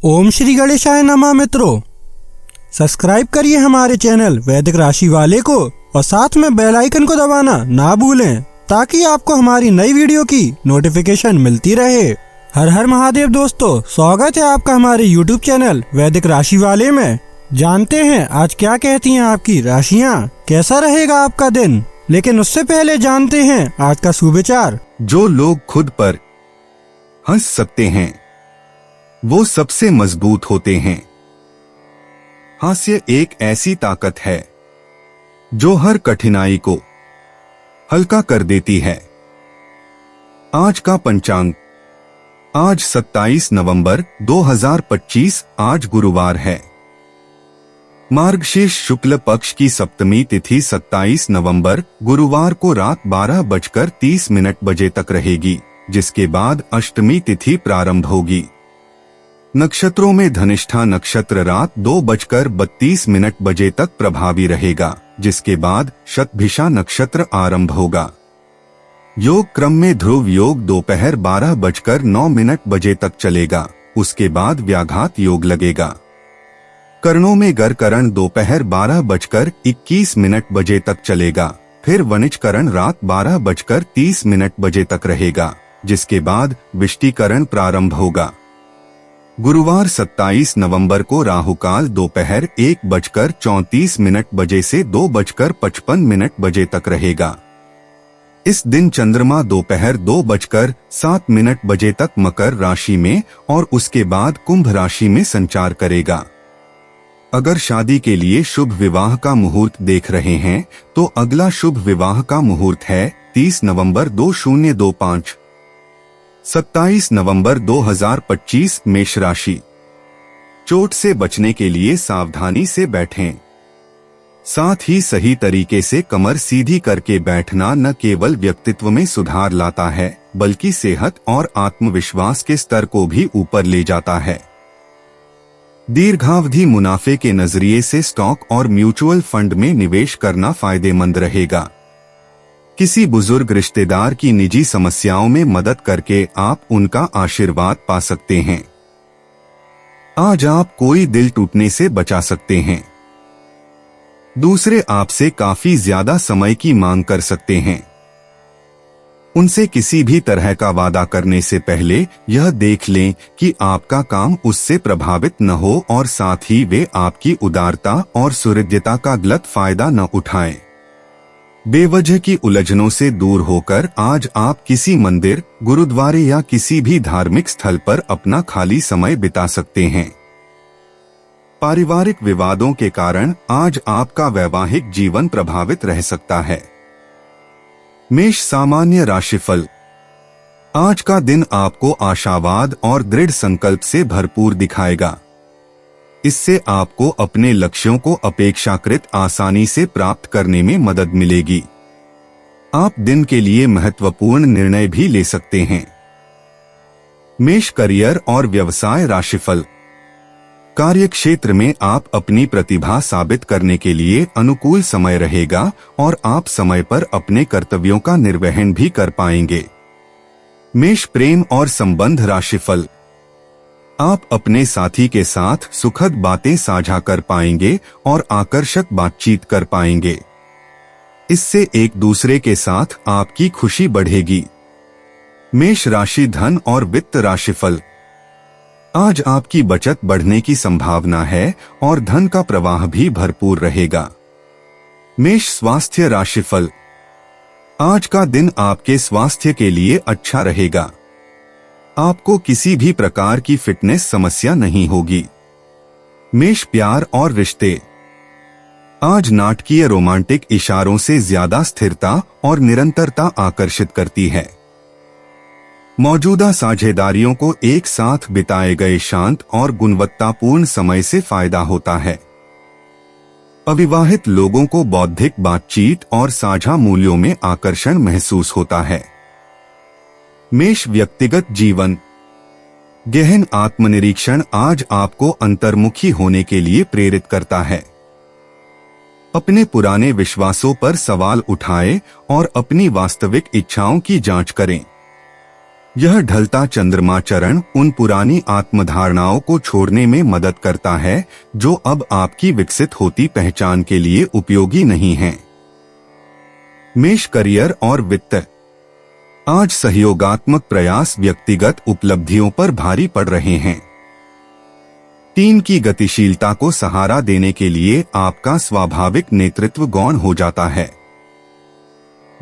ओम श्री गणेशाय नमः। मित्रों, सब्सक्राइब करिए हमारे चैनल वैदिक राशि वाले को और साथ में बेल आइकन को दबाना ना भूलें ताकि आपको हमारी नई वीडियो की नोटिफिकेशन मिलती रहे। हर हर महादेव दोस्तों, स्वागत है आपका हमारे YouTube चैनल वैदिक राशि वाले में। जानते हैं आज क्या कहती हैं आपकी राशियाँ, कैसा रहेगा आपका दिन। लेकिन उससे पहले जानते हैं आज का सुविचार। जो लोग खुद पर हंस सकते हैं वो सबसे मजबूत होते हैं। हास्य एक ऐसी ताकत है जो हर कठिनाई को हल्का कर देती है। आज का पंचांग, आज 27 नवंबर 2025, आज गुरुवार है। मार्गशीर्ष शुक्ल पक्ष की सप्तमी तिथि 27 नवंबर गुरुवार को रात 12:30 तक रहेगी, जिसके बाद अष्टमी तिथि प्रारंभ होगी। नक्षत्रों में धनिष्ठा नक्षत्र रात 2:32 तक प्रभावी रहेगा, जिसके बाद शतभिषा नक्षत्र आरंभ होगा। योग क्रम में ध्रुव योग दोपहर 12:09 तक चलेगा, उसके बाद व्याघात योग लगेगा। करणों में गर करण दोपहर 12:21 तक चलेगा, फिर वनिज करण रात 12:30 तक रहेगा, जिसके बाद विष्टिकरण प्रारंभ होगा। गुरुवार 27 नवंबर को राहुकाल दोपहर 1:34 से 2:55 तक रहेगा। इस दिन चंद्रमा दोपहर 2:07 तक मकर राशि में और उसके बाद कुंभ राशि में संचार करेगा। अगर शादी के लिए शुभ विवाह का मुहूर्त देख रहे हैं तो अगला शुभ विवाह का मुहूर्त है 30 नवंबर 2025। 27 नवंबर 2025 मेष राशि। चोट से बचने के लिए सावधानी से बैठें। साथ ही सही तरीके से कमर सीधी करके बैठना न केवल व्यक्तित्व में सुधार लाता है बल्कि सेहत और आत्मविश्वास के स्तर को भी ऊपर ले जाता है। दीर्घावधि मुनाफे के नजरिए से स्टॉक और म्यूचुअल फंड में निवेश करना फायदेमंद रहेगा। किसी बुजुर्ग रिश्तेदार की निजी समस्याओं में मदद करके आप उनका आशीर्वाद पा सकते हैं। आज आप कोई दिल टूटने से बचा सकते हैं। दूसरे आपसे काफी ज्यादा समय की मांग कर सकते हैं। उनसे किसी भी तरह का वादा करने से पहले यह देख लें कि आपका काम उससे प्रभावित न हो और साथ ही वे आपकी उदारता और सुहृदयता का गलत फायदा न उठाएं। बेवजह की उलझनों से दूर होकर आज आप किसी मंदिर, गुरुद्वारे या किसी भी धार्मिक स्थल पर अपना खाली समय बिता सकते हैं। पारिवारिक विवादों के कारण आज आपका वैवाहिक जीवन प्रभावित रह सकता है। मेष सामान्य राशिफल। आज का दिन आपको आशावाद और दृढ़ संकल्प से भरपूर दिखाएगा। इससे आपको अपने लक्ष्यों को अपेक्षाकृत आसानी से प्राप्त करने में मदद मिलेगी। आप दिन के लिए महत्वपूर्ण निर्णय भी ले सकते हैं। मेष करियर और व्यवसाय राशिफल। कार्यक्षेत्र में आप अपनी प्रतिभा साबित करने के लिए अनुकूल समय रहेगा और आप समय पर अपने कर्तव्यों का निर्वहन भी कर पाएंगे। मेष प्रेम और संबंध राशिफल। आप अपने साथी के साथ सुखद बातें साझा कर पाएंगे और आकर्षक बातचीत कर पाएंगे। इससे एक दूसरे के साथ आपकी खुशी बढ़ेगी। मेष राशि धन और वित्त राशिफल। आज आपकी बचत बढ़ने की संभावना है और धन का प्रवाह भी भरपूर रहेगा। मेष स्वास्थ्य राशिफल। आज का दिन आपके स्वास्थ्य के लिए अच्छा रहेगा। आपको किसी भी प्रकार की फिटनेस समस्या नहीं होगी। मेष प्यार और रिश्ते। आज नाटकीय रोमांटिक इशारों से ज्यादा स्थिरता और निरंतरता आकर्षित करती है। मौजूदा साझेदारियों को एक साथ बिताए गए शांत और गुणवत्तापूर्ण समय से फायदा होता है। अविवाहित लोगों को बौद्धिक बातचीत और साझा मूल्यों में आकर्षण महसूस होता है। मेष व्यक्तिगत जीवन। गहन आत्मनिरीक्षण आज आपको अंतर्मुखी होने के लिए प्रेरित करता है। अपने पुराने विश्वासों पर सवाल उठाएं और अपनी वास्तविक इच्छाओं की जांच करें। यह ढलता चंद्रमा चरण उन पुरानी आत्मधारणाओं को छोड़ने में मदद करता है जो अब आपकी विकसित होती पहचान के लिए उपयोगी नहीं हैं। मेष करियर और वित्त। आज सहयोगात्मक प्रयास व्यक्तिगत उपलब्धियों पर भारी पड़ रहे हैं। टीम की गतिशीलता को सहारा देने के लिए आपका स्वाभाविक नेतृत्व गौण हो जाता है।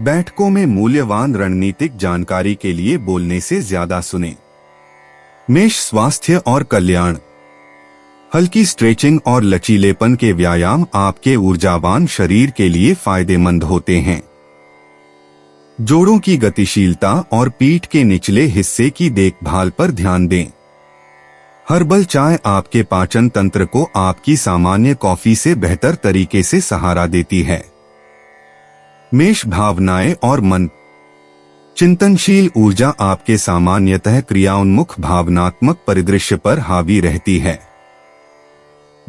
बैठकों में मूल्यवान रणनीतिक जानकारी के लिए बोलने से ज्यादा सुने। मेष स्वास्थ्य और कल्याण। हल्की स्ट्रेचिंग और लचीलेपन के व्यायाम आपके ऊर्जावान शरीर के लिए फायदेमंद होते हैं। जोड़ों की गतिशीलता और पीठ के निचले हिस्से की देखभाल पर ध्यान दें। हर्बल चाय आपके पाचन तंत्र को आपकी सामान्य कॉफी से बेहतर तरीके से सहारा देती है। मेष भावनाएं और मन। चिंतनशील ऊर्जा आपके सामान्यतः क्रियाउन्मुख भावनात्मक परिदृश्य पर हावी रहती है।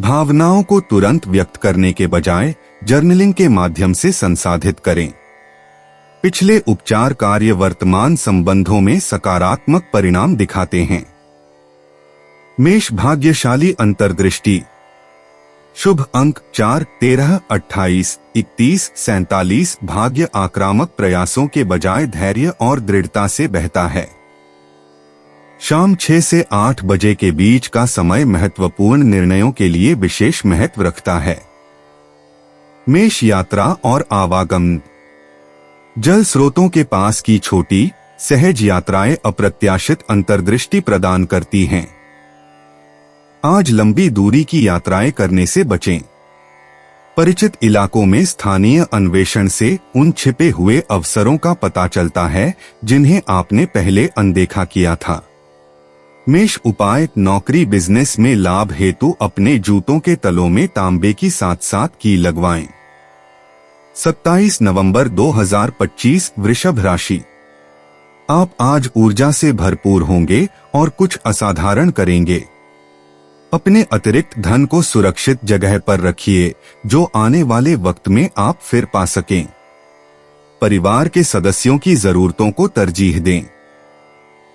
भावनाओं को तुरंत व्यक्त करने के बजाय जर्नलिंग के माध्यम से संसाधित करें। पिछले उपचार कार्य वर्तमान संबंधों में सकारात्मक परिणाम दिखाते हैं। मेष भाग्यशाली अंतर्दृष्टि। शुभ अंक 4, 13, 28, 31, 47। भाग्य आक्रामक प्रयासों के बजाय धैर्य और दृढ़ता से बहता है। शाम 6 से 8 बजे के बीच का समय महत्वपूर्ण निर्णयों के लिए विशेष महत्व रखता है। मेष यात्रा और आवागमन। जल स्रोतों के पास की छोटी सहज यात्राएं अप्रत्याशित अंतर्दृष्टि प्रदान करती हैं। आज लंबी दूरी की यात्राएं करने से बचें। परिचित इलाकों में स्थानीय अन्वेषण से उन छिपे हुए अवसरों का पता चलता है जिन्हें आपने पहले अनदेखा किया था। मेष उपाय। नौकरी बिजनेस में लाभ हेतु अपने जूतों के तलों में तांबे की 7-7 की लगवाएं। 27 नवंबर 2025। वृषभ राशि। आप आज ऊर्जा से भरपूर होंगे और कुछ असाधारण करेंगे। अपने अतिरिक्त धन को सुरक्षित जगह पर रखिए जो आने वाले वक्त में आप फिर पा सकें। परिवार के सदस्यों की जरूरतों को तरजीह दें।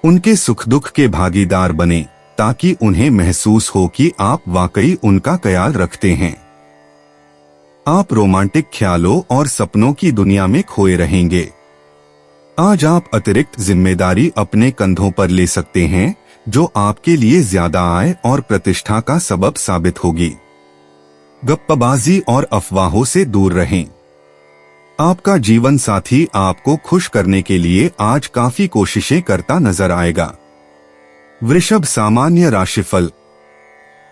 उनके सुख दुख के भागीदार बनें ताकि उन्हें महसूस हो कि आप वाकई उनका ख्याल रखते हैं। आप रोमांटिक ख्यालों और सपनों की दुनिया में खोए रहेंगे। आज आप अतिरिक्त जिम्मेदारी अपने कंधों पर ले सकते हैं जो आपके लिए ज्यादा आय और प्रतिष्ठा का सबब साबित होगी। गप्पबाजी और अफवाहों से दूर रहें। आपका जीवन साथी आपको खुश करने के लिए आज काफी कोशिशें करता नजर आएगा। वृषभ सामान्य राशिफल।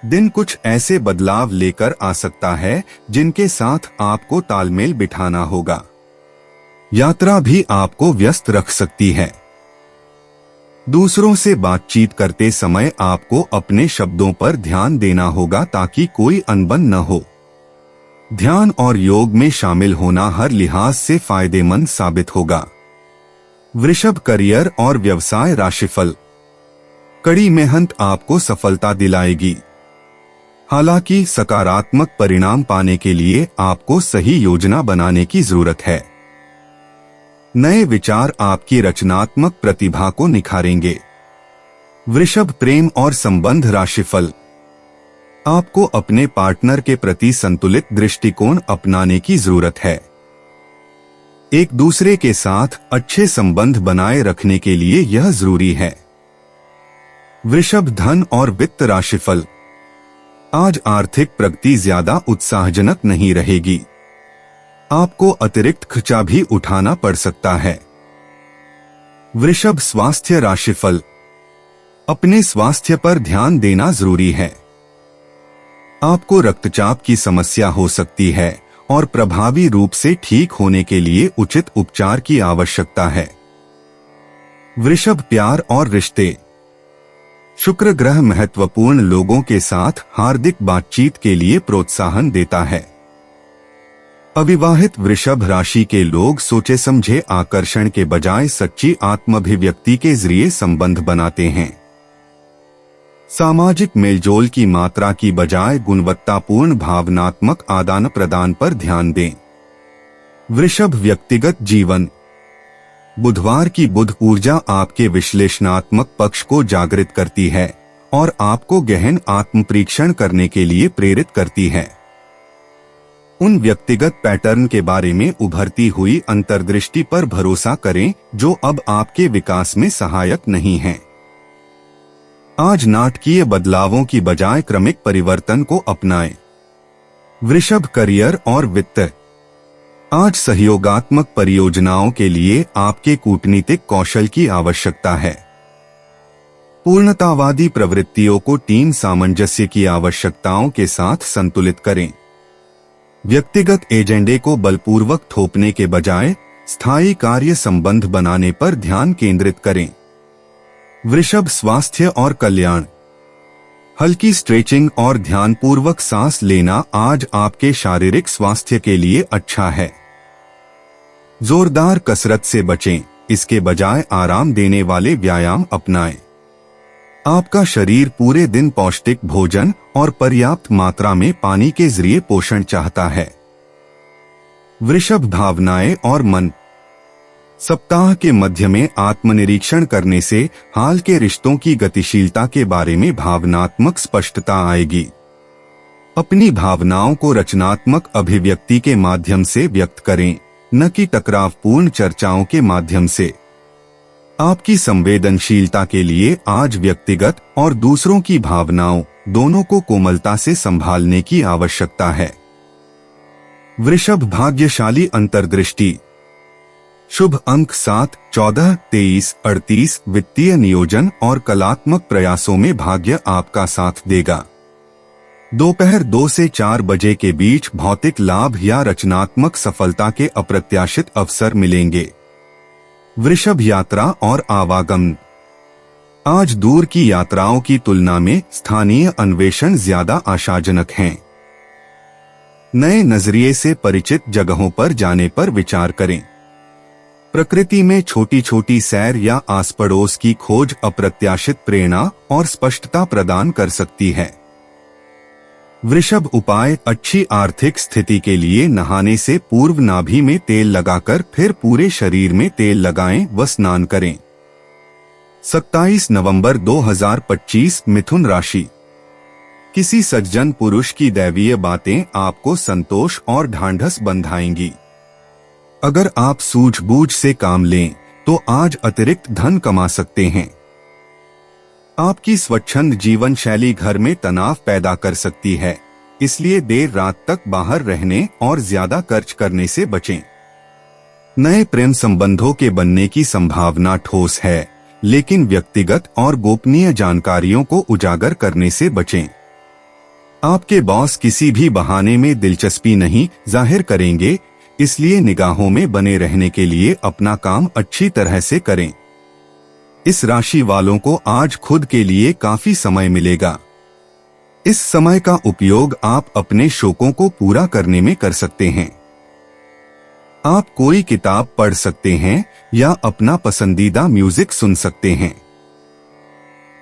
दिन कुछ ऐसे बदलाव लेकर आ सकता है जिनके साथ आपको तालमेल बिठाना होगा। यात्रा भी आपको व्यस्त रख सकती है। दूसरों से बातचीत करते समय आपको अपने शब्दों पर ध्यान देना होगा ताकि कोई अनबन न हो। ध्यान और योग में शामिल होना हर लिहाज से फायदेमंद साबित होगा। वृषभ करियर और व्यवसाय राशिफल। कड़ी मेहनत आपको सफलता दिलाएगी। हालांकि सकारात्मक परिणाम पाने के लिए आपको सही योजना बनाने की जरूरत है। नए विचार आपकी रचनात्मक प्रतिभा को निखारेंगे। वृषभ प्रेम और संबंध राशिफल। आपको अपने पार्टनर के प्रति संतुलित दृष्टिकोण अपनाने की जरूरत है। एक दूसरे के साथ अच्छे संबंध बनाए रखने के लिए यह जरूरी है। वृषभ धन और वित्त राशिफल। आज आर्थिक प्रगति ज्यादा उत्साहजनक नहीं रहेगी। आपको अतिरिक्त खर्चा भी उठाना पड़ सकता है। वृषभ स्वास्थ्य राशिफल। अपने स्वास्थ्य पर ध्यान देना जरूरी है। आपको रक्तचाप की समस्या हो सकती है और प्रभावी रूप से ठीक होने के लिए उचित उपचार की आवश्यकता है। वृषभ प्यार और रिश्ते। शुक्र ग्रह महत्वपूर्ण लोगों के साथ हार्दिक बातचीत के लिए प्रोत्साहन देता है। अविवाहित वृषभ राशि के लोग सोचे समझे आकर्षण के बजाय सच्ची आत्माभिव्यक्ति के जरिए संबंध बनाते हैं। सामाजिक मेलजोल की मात्रा की बजाय गुणवत्तापूर्ण भावनात्मक आदान प्रदान पर ध्यान दें। वृषभ व्यक्तिगत जीवन। बुधवार की बुध ऊर्जा आपके विश्लेषणात्मक पक्ष को जागृत करती है और आपको गहन आत्मपरीक्षण करने के लिए प्रेरित करती है। उन व्यक्तिगत पैटर्न के बारे में उभरती हुई अंतर्दृष्टि पर भरोसा करें जो अब आपके विकास में सहायक नहीं हैं। आज नाटकीय बदलावों की बजाय क्रमिक परिवर्तन को अपनाएं। वृषभ, करियर और वित्त। आज सहयोगात्मक परियोजनाओं के लिए आपके कूटनीतिक कौशल की आवश्यकता है। पूर्णतावादी प्रवृत्तियों को टीम सामंजस्य की आवश्यकताओं के साथ संतुलित करें। व्यक्तिगत एजेंडे को बलपूर्वक थोपने के बजाय स्थायी कार्य संबंध बनाने पर ध्यान केंद्रित करें। वृषभ, स्वास्थ्य और कल्याण। हल्की स्ट्रेचिंग और ध्यानपूर्वक सांस लेना आज आपके शारीरिक स्वास्थ्य के लिए अच्छा है। जोरदार कसरत से बचें, इसके बजाय आराम देने वाले व्यायाम अपनाएं। आपका शरीर पूरे दिन पौष्टिक भोजन और पर्याप्त मात्रा में पानी के जरिए पोषण चाहता है। वृषभ, भावनाएं और मन। सप्ताह के मध्य में आत्मनिरीक्षण करने से हाल के रिश्तों की गतिशीलता के बारे में भावनात्मक स्पष्टता आएगी। अपनी भावनाओं को रचनात्मक अभिव्यक्ति के माध्यम से व्यक्त करें, न कि टकरावपूर्ण चर्चाओं के माध्यम से। आपकी संवेदनशीलता के लिए आज व्यक्तिगत और दूसरों की भावनाओं दोनों को कोमलता से संभालने की आवश्यकता है। वृषभ, भाग्यशाली अंतर्दृष्टि। शुभ अंक 7, 14, 23, 38। वित्तीय नियोजन और कलात्मक प्रयासों में भाग्य आपका साथ देगा। दोपहर 2 से 4 बजे के बीच भौतिक लाभ या रचनात्मक सफलता के अप्रत्याशित अवसर मिलेंगे। वृषभ, यात्रा और आवागमन। आज दूर की यात्राओं की तुलना में स्थानीय अन्वेषण ज्यादा आशाजनक हैं। नए नजरिए से परिचित जगहों पर जाने पर विचार करें। प्रकृति में छोटी छोटी सैर या आस पड़ोस की खोज अप्रत्याशित प्रेरणा और स्पष्टता प्रदान कर सकती है। वृषभ, उपाय। अच्छी आर्थिक स्थिति के लिए नहाने से पूर्व नाभि में तेल लगाकर फिर पूरे शरीर में तेल लगाएं व स्नान करें। 27 नवंबर 2025। मिथुन राशि। किसी सज्जन पुरुष की दैवीय बातें आपको संतोष और ढांढस बंधाएंगी। अगर आप सूझबूझ से काम लें तो आज अतिरिक्त धन कमा सकते हैं। आपकी स्वच्छंद जीवन शैली घर में तनाव पैदा कर सकती है, इसलिए देर रात तक बाहर रहने और ज्यादा खर्च करने से बचें। नए प्रेम संबंधों के बनने की संभावना ठोस है, लेकिन व्यक्तिगत और गोपनीय जानकारियों को उजागर करने से बचें। आपके बॉस किसी भी बहाने में दिलचस्पी नहीं जाहिर करेंगे, इसलिए निगाहों में बने रहने के लिए अपना काम अच्छी तरह से करें। इस राशि वालों को आज खुद के लिए काफी समय मिलेगा। इस समय का उपयोग आप अपने शौकों को पूरा करने में कर सकते हैं। आप कोई किताब पढ़ सकते हैं या अपना पसंदीदा म्यूजिक सुन सकते हैं।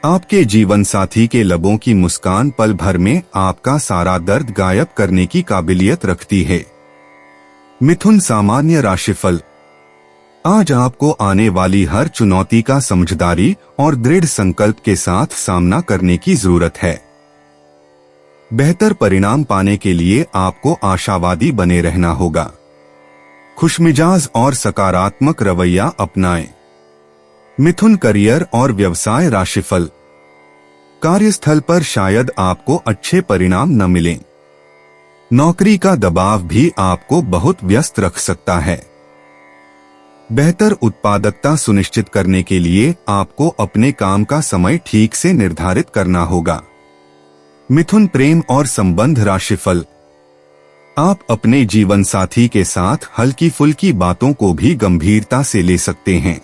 आपके जीवन साथी के लबों की मुस्कान पल भर में आपका सारा दर्द गायब करने की काबिलियत रखती है। मिथुन, सामान्य राशिफल। आज आपको आने वाली हर चुनौती का समझदारी और दृढ़ संकल्प के साथ सामना करने की जरूरत है। बेहतर परिणाम पाने के लिए आपको आशावादी बने रहना होगा। खुशमिजाज और सकारात्मक रवैया अपनाएं। मिथुन, करियर और व्यवसाय राशिफल। कार्यस्थल पर शायद आपको अच्छे परिणाम न मिलें। नौकरी का दबाव भी आपको बहुत व्यस्त रख सकता है। बेहतर उत्पादकता सुनिश्चित करने के लिए आपको अपने काम का समय ठीक से निर्धारित करना होगा। मिथुन, प्रेम और संबंध राशिफल। आप अपने जीवन साथी के साथ हल्की फुल्की बातों को भी गंभीरता से ले सकते हैं,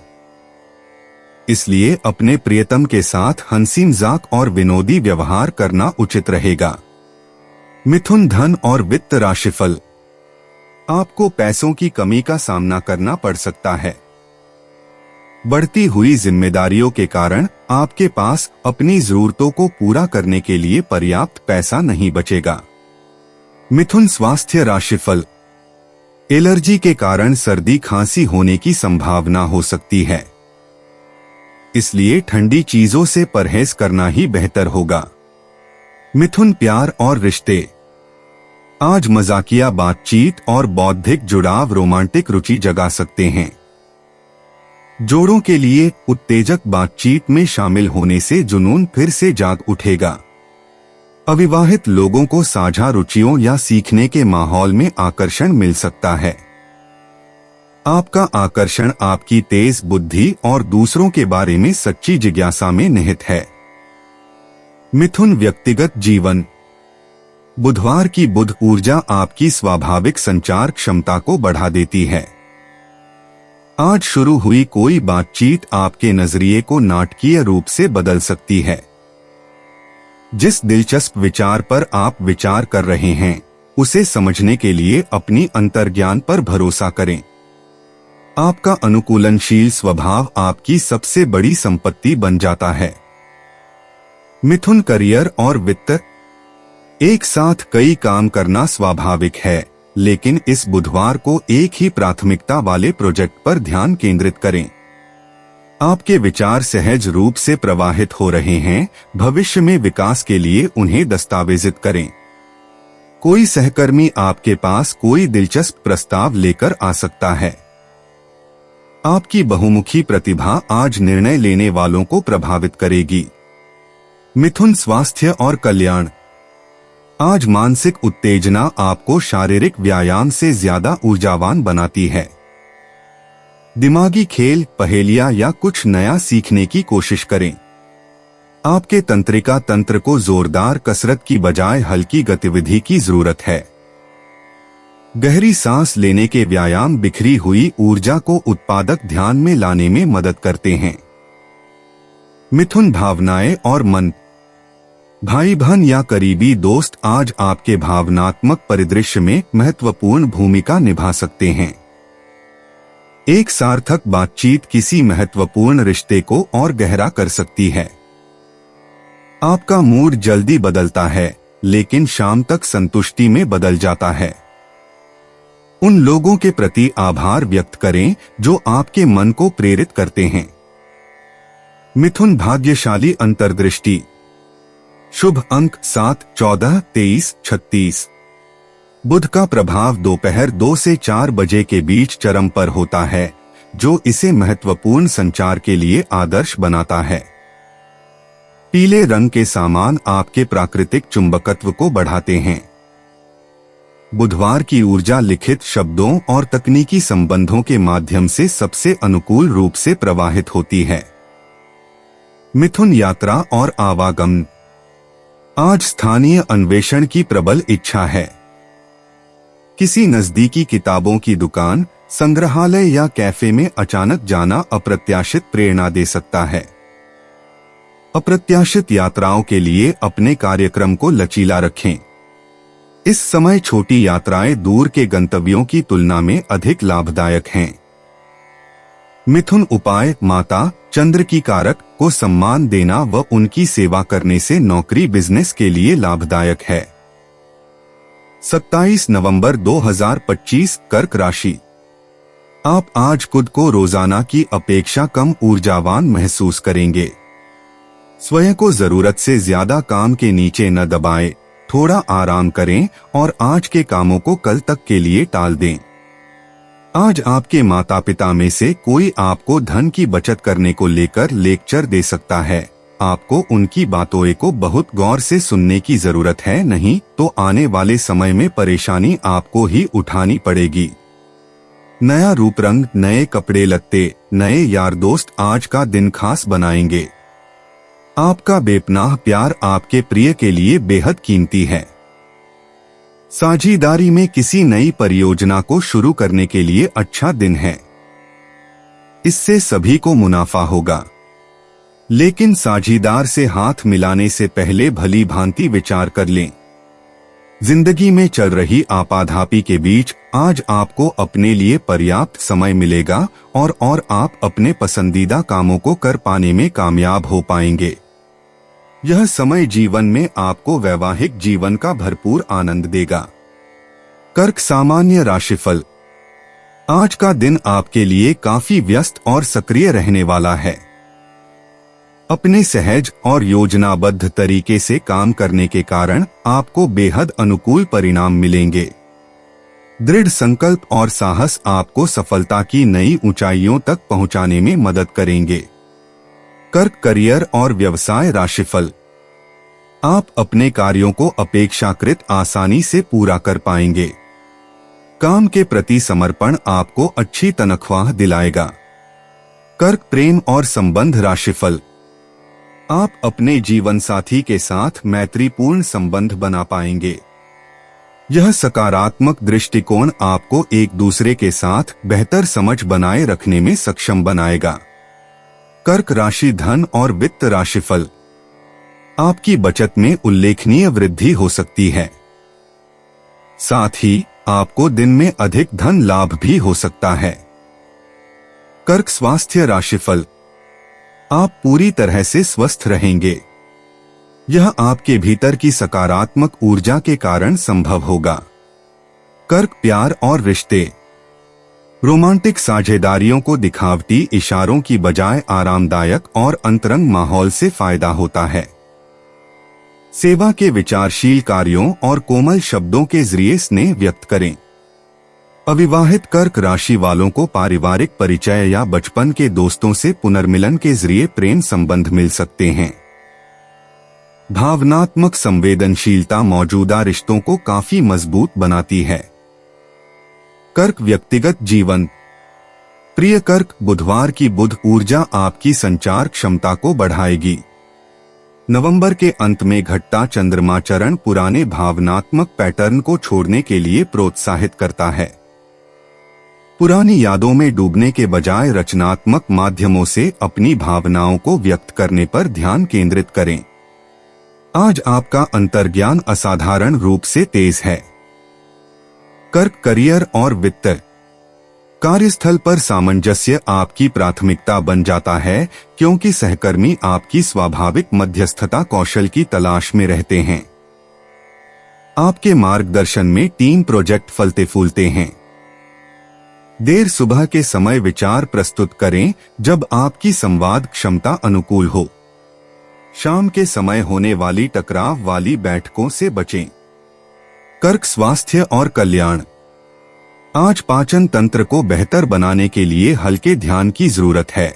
इसलिए अपने प्रियतम के साथ हंसी मजाक और विनोदी व्यवहार करना उचित रहेगा। मिथुन, धन और वित्त राशिफल। आपको पैसों की कमी का सामना करना पड़ सकता है। बढ़ती हुई जिम्मेदारियों के कारण आपके पास अपनी जरूरतों को पूरा करने के लिए पर्याप्त पैसा नहीं बचेगा। मिथुन, स्वास्थ्य राशिफल। एलर्जी के कारण सर्दी खांसी होने की संभावना हो सकती है, इसलिए ठंडी चीजों से परहेज करना ही बेहतर होगा। मिथुन, प्यार और रिश्ते। आज मजाकिया बातचीत और बौद्धिक जुड़ाव रोमांटिक रुचि जगा सकते हैं। जोड़ों के लिए उत्तेजक बातचीत में शामिल होने से जुनून फिर से जाग उठेगा। अविवाहित लोगों को साझा रुचियों या सीखने के माहौल में आकर्षण मिल सकता है। आपका आकर्षण आपकी तेज बुद्धि और दूसरों के बारे में सच्ची जिज्ञासा में निहित है। मिथुन, व्यक्तिगत जीवन। बुधवार की बुध ऊर्जा आपकी स्वाभाविक संचार क्षमता को बढ़ा देती है। आज शुरू हुई कोई बातचीत आपके नजरिए को नाटकीय रूप से बदल सकती है। जिस दिलचस्प विचार पर आप विचार कर रहे हैं, उसे समझने के लिए अपनी अंतर्ज्ञान पर भरोसा करें। आपका अनुकूलनशील स्वभाव आपकी सबसे बड़ी संपत्ति बन जाता है। मिथुन, करियर और वित्त। एक साथ कई काम करना स्वाभाविक है, लेकिन इस बुधवार को एक ही प्राथमिकता वाले प्रोजेक्ट पर ध्यान केंद्रित करें। आपके विचार सहज रूप से प्रवाहित हो रहे हैं। भविष्य में विकास के लिए उन्हें दस्तावेजित करें। कोई सहकर्मी आपके पास कोई दिलचस्प प्रस्ताव लेकर आ सकता है। आपकी बहुमुखी प्रतिभा आज निर्णय लेने वालों को प्रभावित करेगी। मिथुन, स्वास्थ्य और कल्याण। आज मानसिक उत्तेजना आपको शारीरिक व्यायाम से ज्यादा ऊर्जावान बनाती है। दिमागी खेल, पहेलियां या कुछ नया सीखने की कोशिश करें। आपके तंत्रिका तंत्र को जोरदार कसरत की बजाय हल्की गतिविधि की जरूरत है। गहरी सांस लेने के व्यायाम बिखरी हुई ऊर्जा को उत्पादक ध्यान में लाने में मदद करते हैं। मिथुन, भावनाएं और मन। भाई बहन या करीबी दोस्त आज आपके भावनात्मक परिदृश्य में महत्वपूर्ण भूमिका निभा सकते हैं। एक सार्थक बातचीत किसी महत्वपूर्ण रिश्ते को और गहरा कर सकती है। आपका मूड जल्दी बदलता है, लेकिन शाम तक संतुष्टि में बदल जाता है। उन लोगों के प्रति आभार व्यक्त करें जो आपके मन को प्रेरित करते हैं। मिथुन, भाग्यशाली अंतर्दृष्टि। शुभ अंक 7, 14, 23, 36। बुध का प्रभाव दोपहर 2 से 4 बजे के बीच चरम पर होता है, जो इसे महत्वपूर्ण संचार के लिए आदर्श बनाता है। पीले रंग के सामान आपके प्राकृतिक चुंबकत्व को बढ़ाते हैं। बुधवार की ऊर्जा लिखित शब्दों और तकनीकी संबंधों के माध्यम से सबसे अनुकूल रूप से प्रवाहित होती है। मिथुन, यात्रा और आवागमन। आज स्थानीय अन्वेषण की प्रबल इच्छा है। किसी नजदीकी किताबों की दुकान, संग्रहालय या कैफे में अचानक जाना अप्रत्याशित प्रेरणा दे सकता है। अप्रत्याशित यात्राओं के लिए अपने कार्यक्रम को लचीला रखें। इस समय छोटी यात्राएं दूर के गंतव्यों की तुलना में अधिक लाभदायक हैं। मिथुन, उपाय। माता चंद्र की कारक को सम्मान देना व उनकी सेवा करने से नौकरी बिजनेस के लिए लाभदायक है। 27 नवंबर 2025, कर्क राशि। आप आज खुद को रोजाना की अपेक्षा कम ऊर्जावान महसूस करेंगे। स्वयं को जरूरत से ज्यादा काम के नीचे न दबाएं, थोड़ा आराम करें और आज के कामों को कल तक के लिए टाल दें। आज आपके माता पिता में से कोई आपको धन की बचत करने को लेकर लेक्चर दे सकता है। आपको उनकी बातों को बहुत गौर से सुनने की जरूरत है, नहीं तो आने वाले समय में परेशानी आपको ही उठानी पड़ेगी। नया रूप रंग, नए कपड़े लत्ते, नए यार दोस्त आज का दिन खास बनाएंगे। आपका बेपनाह प्यार आपके प्रिय के लिए बेहद कीमती है। साझेदारी में किसी नई परियोजना को शुरू करने के लिए अच्छा दिन है। इससे सभी को मुनाफा होगा, लेकिन साझेदार से हाथ मिलाने से पहले भली भांति विचार कर लें। जिंदगी में चल रही आपाधापी के बीच आज आपको अपने लिए पर्याप्त समय मिलेगा और आप अपने पसंदीदा कामों को कर पाने में कामयाब हो पाएंगे। यह समय जीवन में आपको वैवाहिक जीवन का भरपूर आनंद देगा। कर्क, सामान्य राशिफल। आज का दिन आपके लिए काफी व्यस्त और सक्रिय रहने वाला है। अपने सहज और योजनाबद्ध तरीके से काम करने के कारण आपको बेहद अनुकूल परिणाम मिलेंगे। दृढ़ संकल्प और साहस आपको सफलता की नई ऊंचाइयों तक पहुंचाने में मदद करेंगे। कर्क करियर और व्यवसाय राशिफल। आप अपने कार्यों को अपेक्षाकृत आसानी से पूरा कर पाएंगे। काम के प्रति समर्पण आपको अच्छी तनख्वाह दिलाएगा। कर्क प्रेम और संबंध राशिफल। आप अपने जीवन साथी के साथ मैत्रीपूर्ण संबंध बना पाएंगे। यह सकारात्मक दृष्टिकोण आपको एक दूसरे के साथ बेहतर समझ बनाए रखने में सक्षम बनाएगा। कर्क राशि धन और वित्त राशिफल। आपकी बचत में उल्लेखनीय वृद्धि हो सकती है। साथ ही आपको दिन में अधिक धन लाभ भी हो सकता है। कर्क स्वास्थ्य राशिफल। आप पूरी तरह से स्वस्थ रहेंगे। यह आपके भीतर की सकारात्मक ऊर्जा के कारण संभव होगा। कर्क प्यार और रिश्ते। रोमांटिक साझेदारियों को दिखावटी इशारों की बजाय आरामदायक और अंतरंग माहौल से फायदा होता है। सेवा के विचारशील कार्यों और कोमल शब्दों के जरिए स्नेह व्यक्त करें। अविवाहित कर्क राशि वालों को पारिवारिक परिचय या बचपन के दोस्तों से पुनर्मिलन के जरिए प्रेम संबंध मिल सकते हैं। भावनात्मक संवेदनशीलता मौजूदा रिश्तों को काफी मजबूत बनाती है। कर्क व्यक्तिगत जीवन। प्रिय कर्क, बुधवार की बुध ऊर्जा आपकी संचार क्षमता को बढ़ाएगी। नवंबर के अंत में घटता चंद्रमाचरण पुराने भावनात्मक पैटर्न को छोड़ने के लिए प्रोत्साहित करता है। पुरानी यादों में डूबने के बजाय रचनात्मक माध्यमों से अपनी भावनाओं को व्यक्त करने पर ध्यान केंद्रित करें। आज आपका अंतर्ज्ञान असाधारण रूप से तेज है। कर्क करियर और वित्त। कार्यस्थल पर सामंजस्य आपकी प्राथमिकता बन जाता है क्योंकि सहकर्मी आपकी स्वाभाविक मध्यस्थता कौशल की तलाश में रहते हैं। आपके मार्गदर्शन में टीम प्रोजेक्ट फलते फूलते हैं। देर सुबह के समय विचार प्रस्तुत करें जब आपकी संवाद क्षमता अनुकूल हो। शाम के समय होने वाली टकराव वाली बैठकों से बचें। कर्क स्वास्थ्य और कल्याण। आज पाचन तंत्र को बेहतर बनाने के लिए हल्के ध्यान की जरूरत है।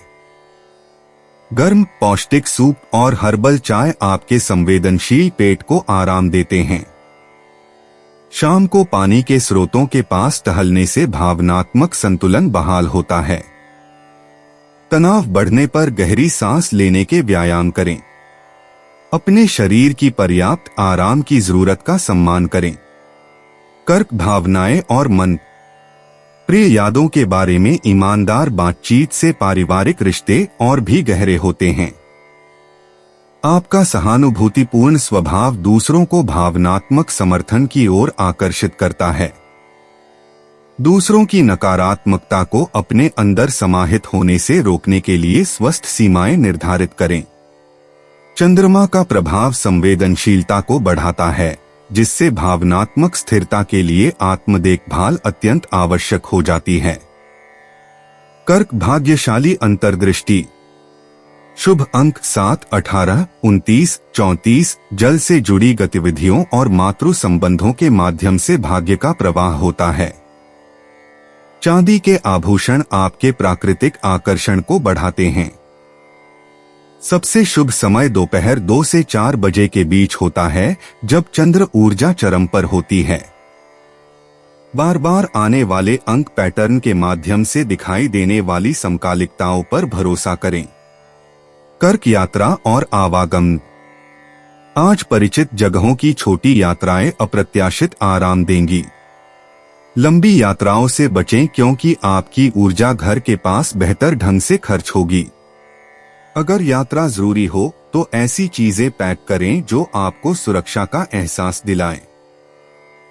गर्म पौष्टिक सूप और हर्बल चाय आपके संवेदनशील पेट को आराम देते हैं। शाम को पानी के स्रोतों के पास टहलने से भावनात्मक संतुलन बहाल होता है। तनाव बढ़ने पर गहरी सांस लेने के व्यायाम करें। अपने शरीर की पर्याप्त आराम की जरूरत का सम्मान करें। कर्क भावनाएं और मन। प्रिय यादों के बारे में ईमानदार बातचीत से पारिवारिक रिश्ते और भी गहरे होते हैं। आपका सहानुभूतिपूर्ण स्वभाव दूसरों को भावनात्मक समर्थन की ओर आकर्षित करता है। दूसरों की नकारात्मकता को अपने अंदर समाहित होने से रोकने के लिए स्वस्थ सीमाएं निर्धारित करें। चंद्रमा का प्रभाव संवेदनशीलता को बढ़ाता है, जिससे भावनात्मक स्थिरता के लिए आत्म देखभाल अत्यंत आवश्यक हो जाती है। कर्क भाग्यशाली अंतर्दृष्टि। शुभ अंक 7, 18, 29, 34 जल से जुड़ी गतिविधियों और मातृ संबंधों के माध्यम से भाग्य का प्रवाह होता है। चांदी के आभूषण आपके प्राकृतिक आकर्षण को बढ़ाते हैं। सबसे शुभ समय दोपहर 2 से 4 बजे के बीच होता है, जब चंद्र ऊर्जा चरम पर होती है। बार बार आने वाले अंक पैटर्न के माध्यम से दिखाई देने वाली समकालिकताओं पर भरोसा करें। कर्क यात्रा और आवागमन। आज परिचित जगहों की छोटी यात्राएं अप्रत्याशित आराम देंगी। लंबी यात्राओं से बचें क्योंकि आपकी ऊर्जा घर के पास बेहतर ढंग से खर्च होगी। अगर यात्रा जरूरी हो तो ऐसी चीजें पैक करें जो आपको सुरक्षा का एहसास दिलाएं।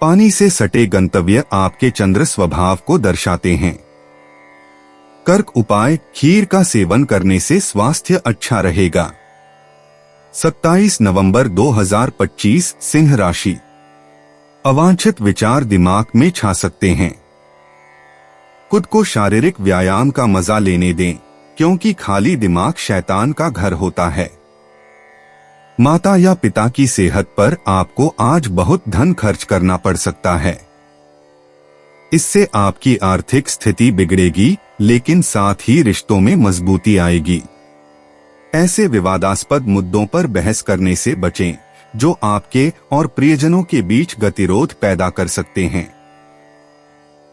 पानी से सटे गंतव्य आपके चंद्र स्वभाव को दर्शाते हैं। कर्क उपाय। खीर का सेवन करने से स्वास्थ्य अच्छा रहेगा। 27 नवंबर 2025 सिंह राशि। अवांछित विचार दिमाग में छा सकते हैं। खुद को शारीरिक व्यायाम का मजा लेने दें, क्योंकि खाली दिमाग शैतान का घर होता है। माता या पिता की सेहत पर आपको आज बहुत धन खर्च करना पड़ सकता है। इससे आपकी आर्थिक स्थिति बिगड़ेगी, लेकिन साथ ही रिश्तों में मजबूती आएगी। ऐसे विवादास्पद मुद्दों पर बहस करने से बचें, जो आपके और प्रियजनों के बीच गतिरोध पैदा कर सकते हैं।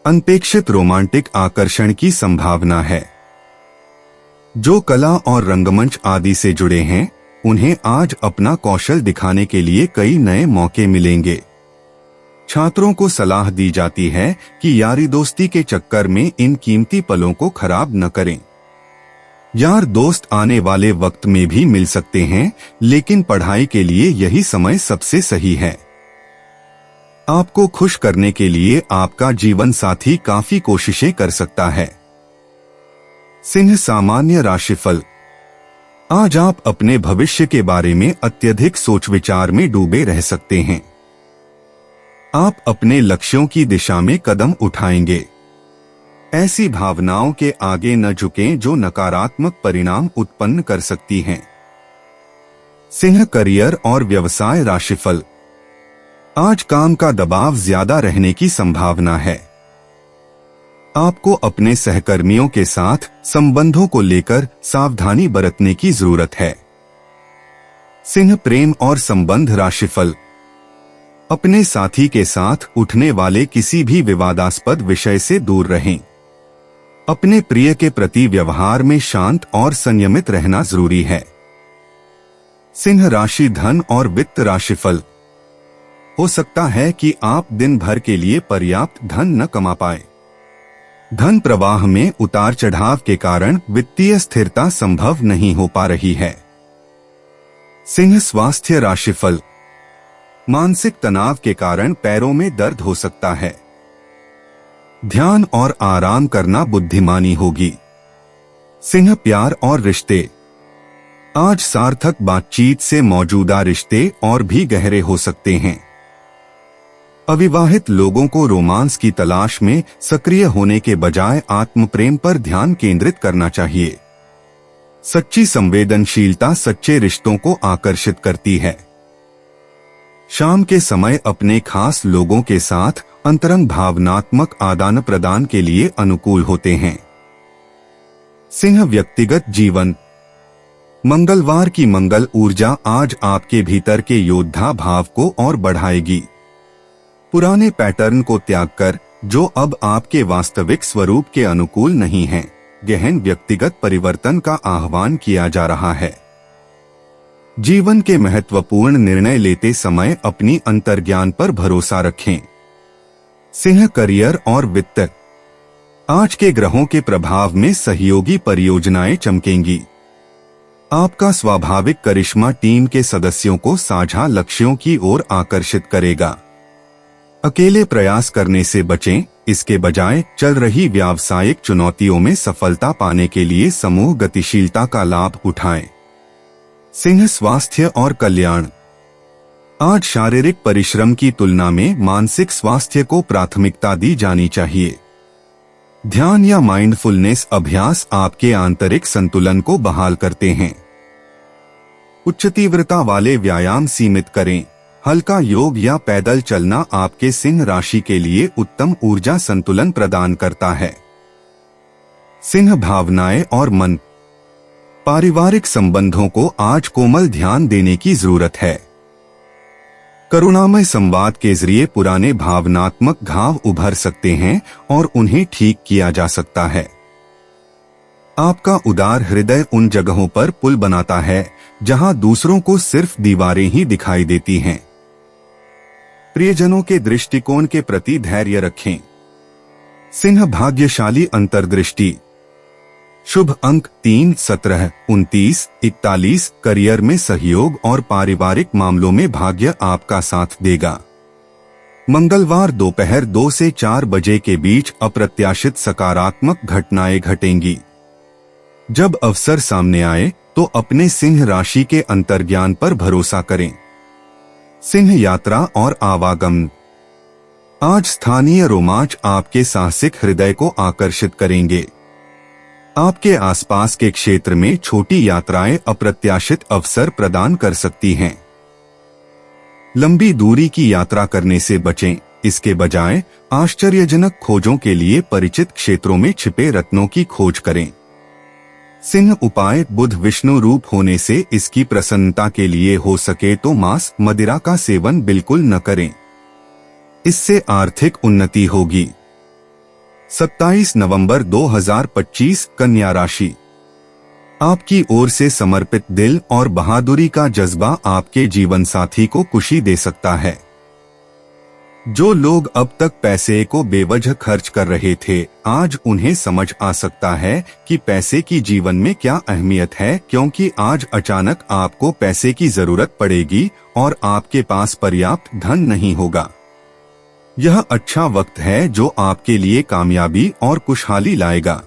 अनपेक्षित रोमांटिक आकर्षण की संभावना है। जो कला और रंगमंच आदि से जुड़े हैं, उन्हें आज अपना कौशल दिखाने के लिए कई नए मौके मिलेंगे। छात्रों को सलाह दी जाती है कि यारी दोस्ती के चक्कर में इन कीमती पलों को खराब न करें। यार दोस्त आने वाले वक्त में भी मिल सकते हैं, लेकिन पढ़ाई के लिए यही समय सबसे सही है। आपको खुश करने के लिए आपका जीवन साथी काफी कोशिशें कर सकता है। सिंह सामान्य राशिफल। आज आप अपने भविष्य के बारे में अत्यधिक सोच विचार में डूबे रह सकते हैं। आप अपने लक्ष्यों की दिशा में कदम उठाएंगे। ऐसी भावनाओं के आगे न झुकें जो नकारात्मक परिणाम उत्पन्न कर सकती हैं। सिंह करियर और व्यवसाय राशिफल। आज काम का दबाव ज्यादा रहने की संभावना है। आपको अपने सहकर्मियों के साथ संबंधों को लेकर सावधानी बरतने की जरूरत है। सिंह प्रेम और संबंध राशिफल। अपने साथी के साथ उठने वाले किसी भी विवादास्पद विषय से दूर रहें। अपने प्रिय के प्रति व्यवहार में शांत और संयमित रहना जरूरी है। सिंह राशि धन और वित्त राशिफल। हो सकता है कि आप दिन भर के लिए पर्याप्त धन न कमा पाए। धन प्रवाह में उतार चढ़ाव के कारण वित्तीय स्थिरता संभव नहीं हो पा रही है। सिंह स्वास्थ्य राशिफल। मानसिक तनाव के कारण पैरों में दर्द हो सकता है। ध्यान और आराम करना बुद्धिमानी होगी। सिंह प्यार और रिश्ते। आज सार्थक बातचीत से मौजूदा रिश्ते और भी गहरे हो सकते हैं। अविवाहित लोगों को रोमांस की तलाश में सक्रिय होने के बजाय आत्म प्रेम पर ध्यान केंद्रित करना चाहिए। सच्ची संवेदनशीलता सच्चे रिश्तों को आकर्षित करती है। शाम के समय अपने खास लोगों के साथ अंतरंग भावनात्मक आदान प्रदान के लिए अनुकूल होते हैं। सिंह व्यक्तिगत जीवन। मंगलवार की मंगल ऊर्जा आज आपके भीतर के योद्धा भाव को और बढ़ाएगी। पुराने पैटर्न को त्याग कर, जो अब आपके वास्तविक स्वरूप के अनुकूल नहीं हैं, गहन व्यक्तिगत परिवर्तन का आह्वान किया जा रहा है। जीवन के महत्वपूर्ण निर्णय लेते समय अपनी अंतर्ज्ञान पर भरोसा रखें। सिंह करियर और वित्त। आज के ग्रहों के प्रभाव में सहयोगी परियोजनाएं चमकेंगी। आपका स्वाभाविक करिश्मा टीम के सदस्यों को साझा लक्ष्यों की ओर आकर्षित करेगा। अकेले प्रयास करने से बचें, इसके बजाय चल रही व्यावसायिक चुनौतियों में सफलता पाने के लिए समूह गतिशीलता का लाभ उठाएं। सिंह स्वास्थ्य और कल्याण। आज शारीरिक परिश्रम की तुलना में मानसिक स्वास्थ्य को प्राथमिकता दी जानी चाहिए। ध्यान या माइंडफुलनेस अभ्यास आपके आंतरिक संतुलन को बहाल करते हैं। उच्च तीव्रता वाले व्यायाम सीमित करें। हल्का योग या पैदल चलना आपके सिंह राशि के लिए उत्तम ऊर्जा संतुलन प्रदान करता है। सिंह भावनाएं और मन। पारिवारिक संबंधों को आज कोमल ध्यान देने की जरूरत है। करुणामय संवाद के जरिए पुराने भावनात्मक घाव उभर सकते हैं और उन्हें ठीक किया जा सकता है। आपका उदार हृदय उन जगहों पर पुल बनाता है जहां दूसरों को सिर्फ दीवारें ही दिखाई देती हैं। प्रियजनों के दृष्टिकोण के प्रति धैर्य रखें। सिंह भाग्यशाली अंतर्दृष्टि। शुभ अंक 3, 17, 29, 41। करियर में सहयोग और पारिवारिक मामलों में भाग्य आपका साथ देगा। मंगलवार दोपहर 2 से 4 बजे के बीच अप्रत्याशित सकारात्मक घटनाएं घटेंगी। जब अवसर सामने आए तो अपने सिंह राशि के अंतर्ज्ञान पर भरोसा करें। सिंह यात्रा और आवागमन। आज स्थानीय रोमांच आपके साहसिक हृदय को आकर्षित करेंगे। आपके आसपास के क्षेत्र में छोटी यात्राएं अप्रत्याशित अवसर प्रदान कर सकती हैं। लंबी दूरी की यात्रा करने से बचें, इसके बजाय आश्चर्यजनक खोजों के लिए परिचित क्षेत्रों में छिपे रत्नों की खोज करें। सिंह उपाय बुध विष्णु रूप होने से इसकी प्रसन्नता के लिए हो सके तो मांस मदिरा का सेवन बिल्कुल न करें, इससे आर्थिक उन्नति होगी। 27 नवंबर 2025 कन्या राशि। आपकी ओर से समर्पित दिल और बहादुरी का जज्बा आपके जीवन साथी को खुशी दे सकता है। जो लोग अब तक पैसे को बेवजह खर्च कर रहे थे, आज उन्हें समझ आ सकता है कि पैसे की जीवन में क्या अहमियत है, क्योंकि आज अचानक आपको पैसे की जरूरत पड़ेगी और आपके पास पर्याप्त धन नहीं होगा। यह अच्छा वक्त है जो आपके लिए कामयाबी और खुशहाली लाएगा।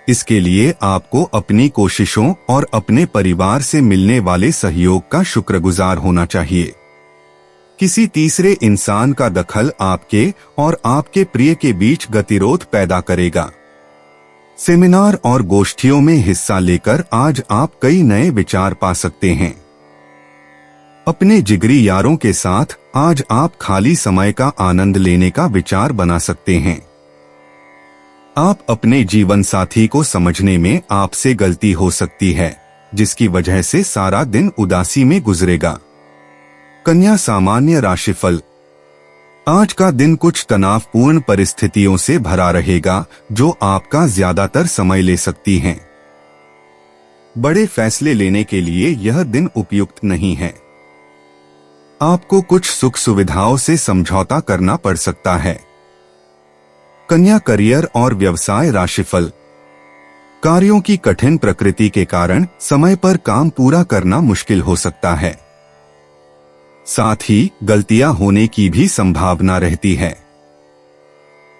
इसके लिए आपको अपनी कोशिशों और अपने परिवार से मिलने वाले सहयोग का शुक्रगुजार होना चाहिए। किसी तीसरे इंसान का दखल आपके और आपके प्रिय के बीच गतिरोध पैदा करेगा। सेमिनार और गोष्ठियों में हिस्सा लेकर आज आप कई नए विचार पा सकते हैं। अपने जिगरी यारों के साथ आज आप खाली समय का आनंद लेने का विचार बना सकते हैं। आप अपने जीवन साथी को समझने में आपसे गलती हो सकती है, जिसकी वजह से सारा दिन उदासी में गुजरेगा। कन्या सामान्य राशिफल। आज का दिन कुछ तनावपूर्ण परिस्थितियों से भरा रहेगा जो आपका ज्यादातर समय ले सकती हैं। बड़े फैसले लेने के लिए यह दिन उपयुक्त नहीं है। आपको कुछ सुख सुविधाओं से समझौता करना पड़ सकता है। कन्या करियर और व्यवसाय राशिफल। कार्यों की कठिन प्रकृति के कारण समय पर काम पूरा करना मुश्किल हो सकता है। साथ ही गलतियां होने की भी संभावना रहती है।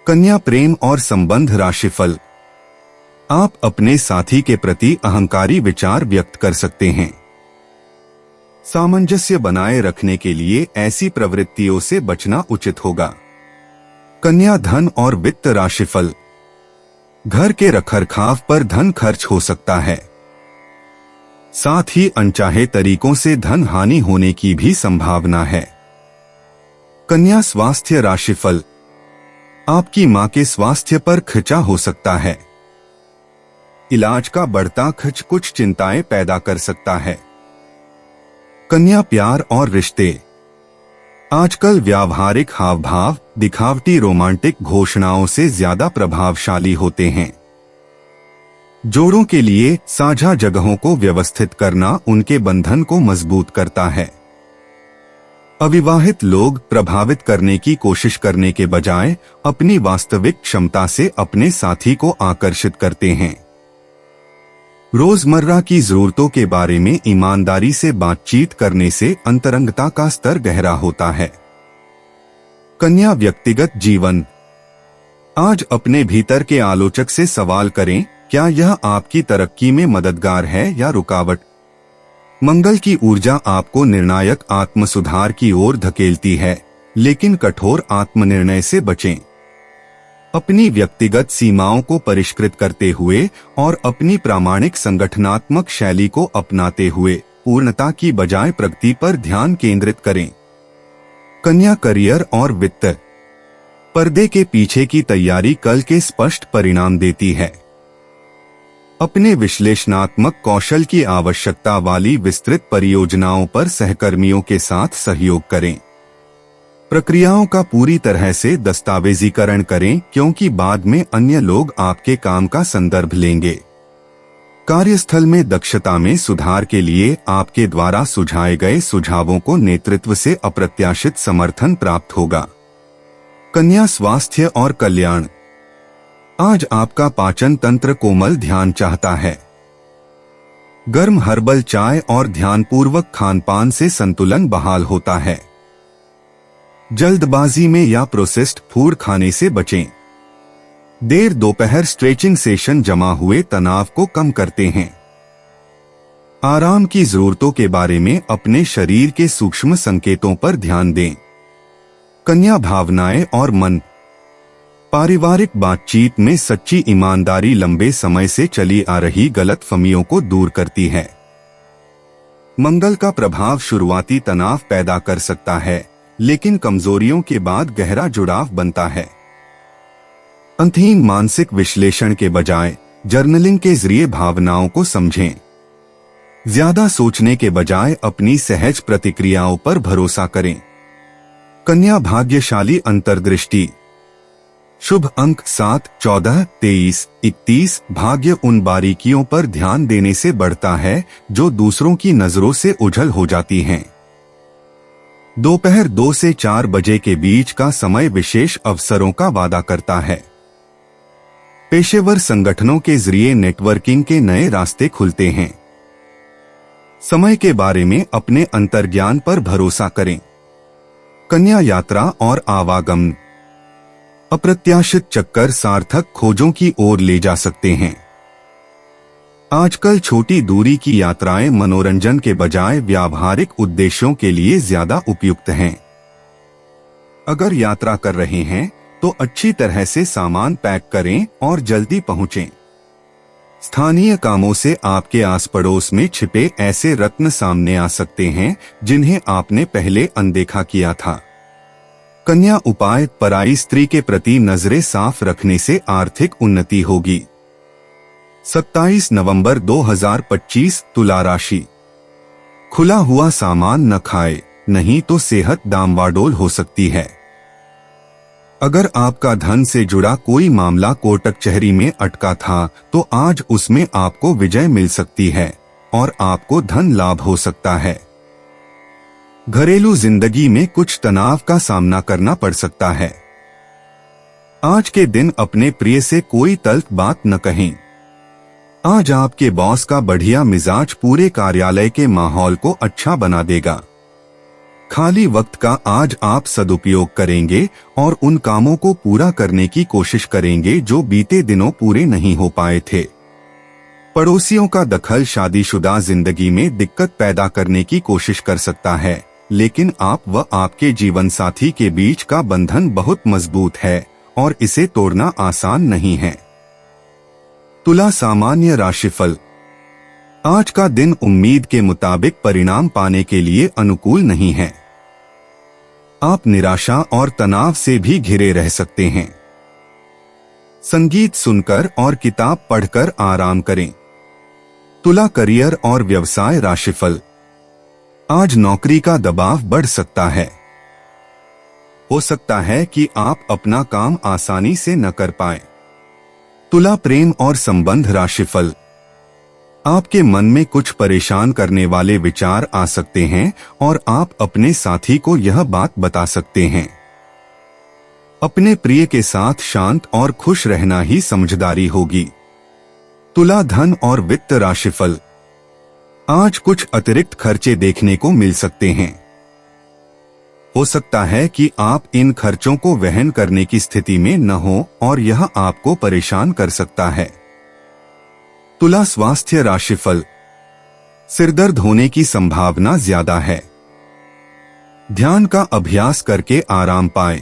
कन्या प्रेम और संबंध राशिफल। आप अपने साथी के प्रति अहंकारी विचार व्यक्त कर सकते हैं। सामंजस्य बनाए रखने के लिए ऐसी प्रवृत्तियों से बचना उचित होगा। कन्या धन और वित्त राशिफल। घर के रखरखाव पर धन खर्च हो सकता है। साथ ही अनचाहे तरीकों से धन हानि होने की भी संभावना है। कन्या स्वास्थ्य राशिफल। आपकी मां के स्वास्थ्य पर खर्चा हो सकता है। इलाज का बढ़ता खर्च कुछ चिंताएं पैदा कर सकता है। कन्या प्यार और रिश्ते। आजकल व्यावहारिक हाव भाव दिखावटी रोमांटिक घोषणाओं से ज्यादा प्रभावशाली होते हैं। जोड़ों के लिए साझा जगहों को व्यवस्थित करना उनके बंधन को मजबूत करता है। अविवाहित लोग प्रभावित करने की कोशिश करने के बजाय अपनी वास्तविक क्षमता से अपने साथी को आकर्षित करते हैं। रोजमर्रा की जरूरतों के बारे में ईमानदारी से बातचीत करने से अंतरंगता का स्तर गहरा होता है। कन्या व्यक्तिगत जीवन। आज अपने भीतर के आलोचक से सवाल करें, क्या यह आपकी तरक्की में मददगार है या रुकावट? मंगल की ऊर्जा आपको निर्णायक आत्मसुधार की ओर धकेलती है, लेकिन कठोर आत्मनिर्णय से बचें। अपनी व्यक्तिगत सीमाओं को परिष्कृत करते हुए और अपनी प्रामाणिक संगठनात्मक शैली को अपनाते हुए पूर्णता की बजाय प्रगति पर ध्यान केंद्रित करें। कन्या करियर और वित्त। पर्दे के पीछे की तैयारी कल के स्पष्ट परिणाम देती है। अपने विश्लेषणात्मक कौशल की आवश्यकता वाली विस्तृत परियोजनाओं पर सहकर्मियों के साथ सहयोग करें। प्रक्रियाओं का पूरी तरह से दस्तावेजीकरण करें, क्योंकि बाद में अन्य लोग आपके काम का संदर्भ लेंगे। कार्यस्थल में दक्षता में सुधार के लिए आपके द्वारा सुझाए गए सुझावों को नेतृत्व से अप्रत्याशित समर्थन प्राप्त होगा। कन्या स्वास्थ्य और कल्याण। आज आपका पाचन तंत्र कोमल ध्यान चाहता है। गर्म हर्बल चाय और ध्यानपूर्वक खानपान से संतुलन बहाल होता है। जल्दबाजी में या प्रोसेस्ड फूड खाने से बचें। देर दोपहर स्ट्रेचिंग सेशन जमा हुए तनाव को कम करते हैं। आराम की जरूरतों के बारे में अपने शरीर के सूक्ष्म संकेतों पर ध्यान दें। कन्या भावनाएं और मन। पारिवारिक बातचीत में सच्ची ईमानदारी लंबे समय से चली आ रही गलतफहमियों को दूर करती है। मंगल का प्रभाव शुरुआती तनाव पैदा कर सकता है, लेकिन कमजोरियों के बाद गहरा जुड़ाव बनता है। अंतहीन मानसिक विश्लेषण के बजाय जर्नलिंग के जरिए भावनाओं को समझें। ज्यादा सोचने के बजाय अपनी सहज प्रतिक्रियाओं पर भरोसा करें। कन्या भाग्यशाली अंतर्दृष्टि। शुभ अंक 7, 14, 23, 31। भाग्य उन बारीकियों पर ध्यान देने से बढ़ता है जो दूसरों की नजरों से उझल हो जाती हैं। दोपहर 2 से 4 बजे के बीच का समय विशेष अवसरों का वादा करता है। पेशेवर संगठनों के जरिए नेटवर्किंग के नए रास्ते खुलते हैं। समय के बारे में अपने अंतर्ज्ञान पर भरोसा करें। कन्या यात्रा और आवागमन। अप्रत्याशित चक्कर सार्थक खोजों की ओर ले जा सकते हैं। आजकल छोटी दूरी की यात्राएं मनोरंजन के बजाय व्यावहारिक उद्देश्यों के लिए ज्यादा उपयुक्त हैं। अगर यात्रा कर रहे हैं तो अच्छी तरह से सामान पैक करें और जल्दी पहुंचें। स्थानीय कामों से आपके आस पड़ोस में छिपे ऐसे रत्न सामने आ सकते हैं जिन्हें आपने पहले अनदेखा किया था। कन्या उपाय। पराई स्त्री के प्रति नजरें साफ रखने से आर्थिक उन्नति होगी। 27 नवंबर 2025। तुला राशि। खुला हुआ सामान न खाए, नहीं तो सेहत डामाडोल हो सकती है। अगर आपका धन से जुड़ा कोई मामला कोर्ट कचहरी में अटका था तो आज उसमें आपको विजय मिल सकती है और आपको धन लाभ हो सकता है। घरेलू जिंदगी में कुछ तनाव का सामना करना पड़ सकता है। आज के दिन अपने प्रिय से कोई तल्ख बात न कहें। आज आपके बॉस का बढ़िया मिजाज पूरे कार्यालय के माहौल को अच्छा बना देगा। खाली वक्त का आज आप सदुपयोग करेंगे और उन कामों को पूरा करने की कोशिश करेंगे जो बीते दिनों पूरे नहीं हो पाए थे। पड़ोसियों का दखल शादीशुदा जिंदगी में दिक्कत पैदा करने की कोशिश कर सकता है, लेकिन आप व आपके जीवन साथी के बीच का बंधन बहुत मजबूत है और इसे तोड़ना आसान नहीं है। तुला सामान्य राशिफल। आज का दिन उम्मीद के मुताबिक परिणाम पाने के लिए अनुकूल नहीं है। आप निराशा और तनाव से भी घिरे रह सकते हैं। संगीत सुनकर और किताब पढ़कर आराम करें। तुला करियर और व्यवसाय राशिफल। आज नौकरी का दबाव बढ़ सकता है। हो सकता है कि आप अपना काम आसानी से न कर पाएं। तुला प्रेम और संबंध राशिफल। आपके मन में कुछ परेशान करने वाले विचार आ सकते हैं और आप अपने साथी को यह बात बता सकते हैं। अपने प्रिय के साथ शांत और खुश रहना ही समझदारी होगी। तुला धन और वित्त राशिफल। आज कुछ अतिरिक्त खर्चे देखने को मिल सकते हैं। हो सकता है कि आप इन खर्चों को वहन करने की स्थिति में न हो और यह आपको परेशान कर सकता है। तुला स्वास्थ्य राशिफल। सिरदर्द होने की संभावना ज्यादा है। ध्यान का अभ्यास करके आराम पाएं।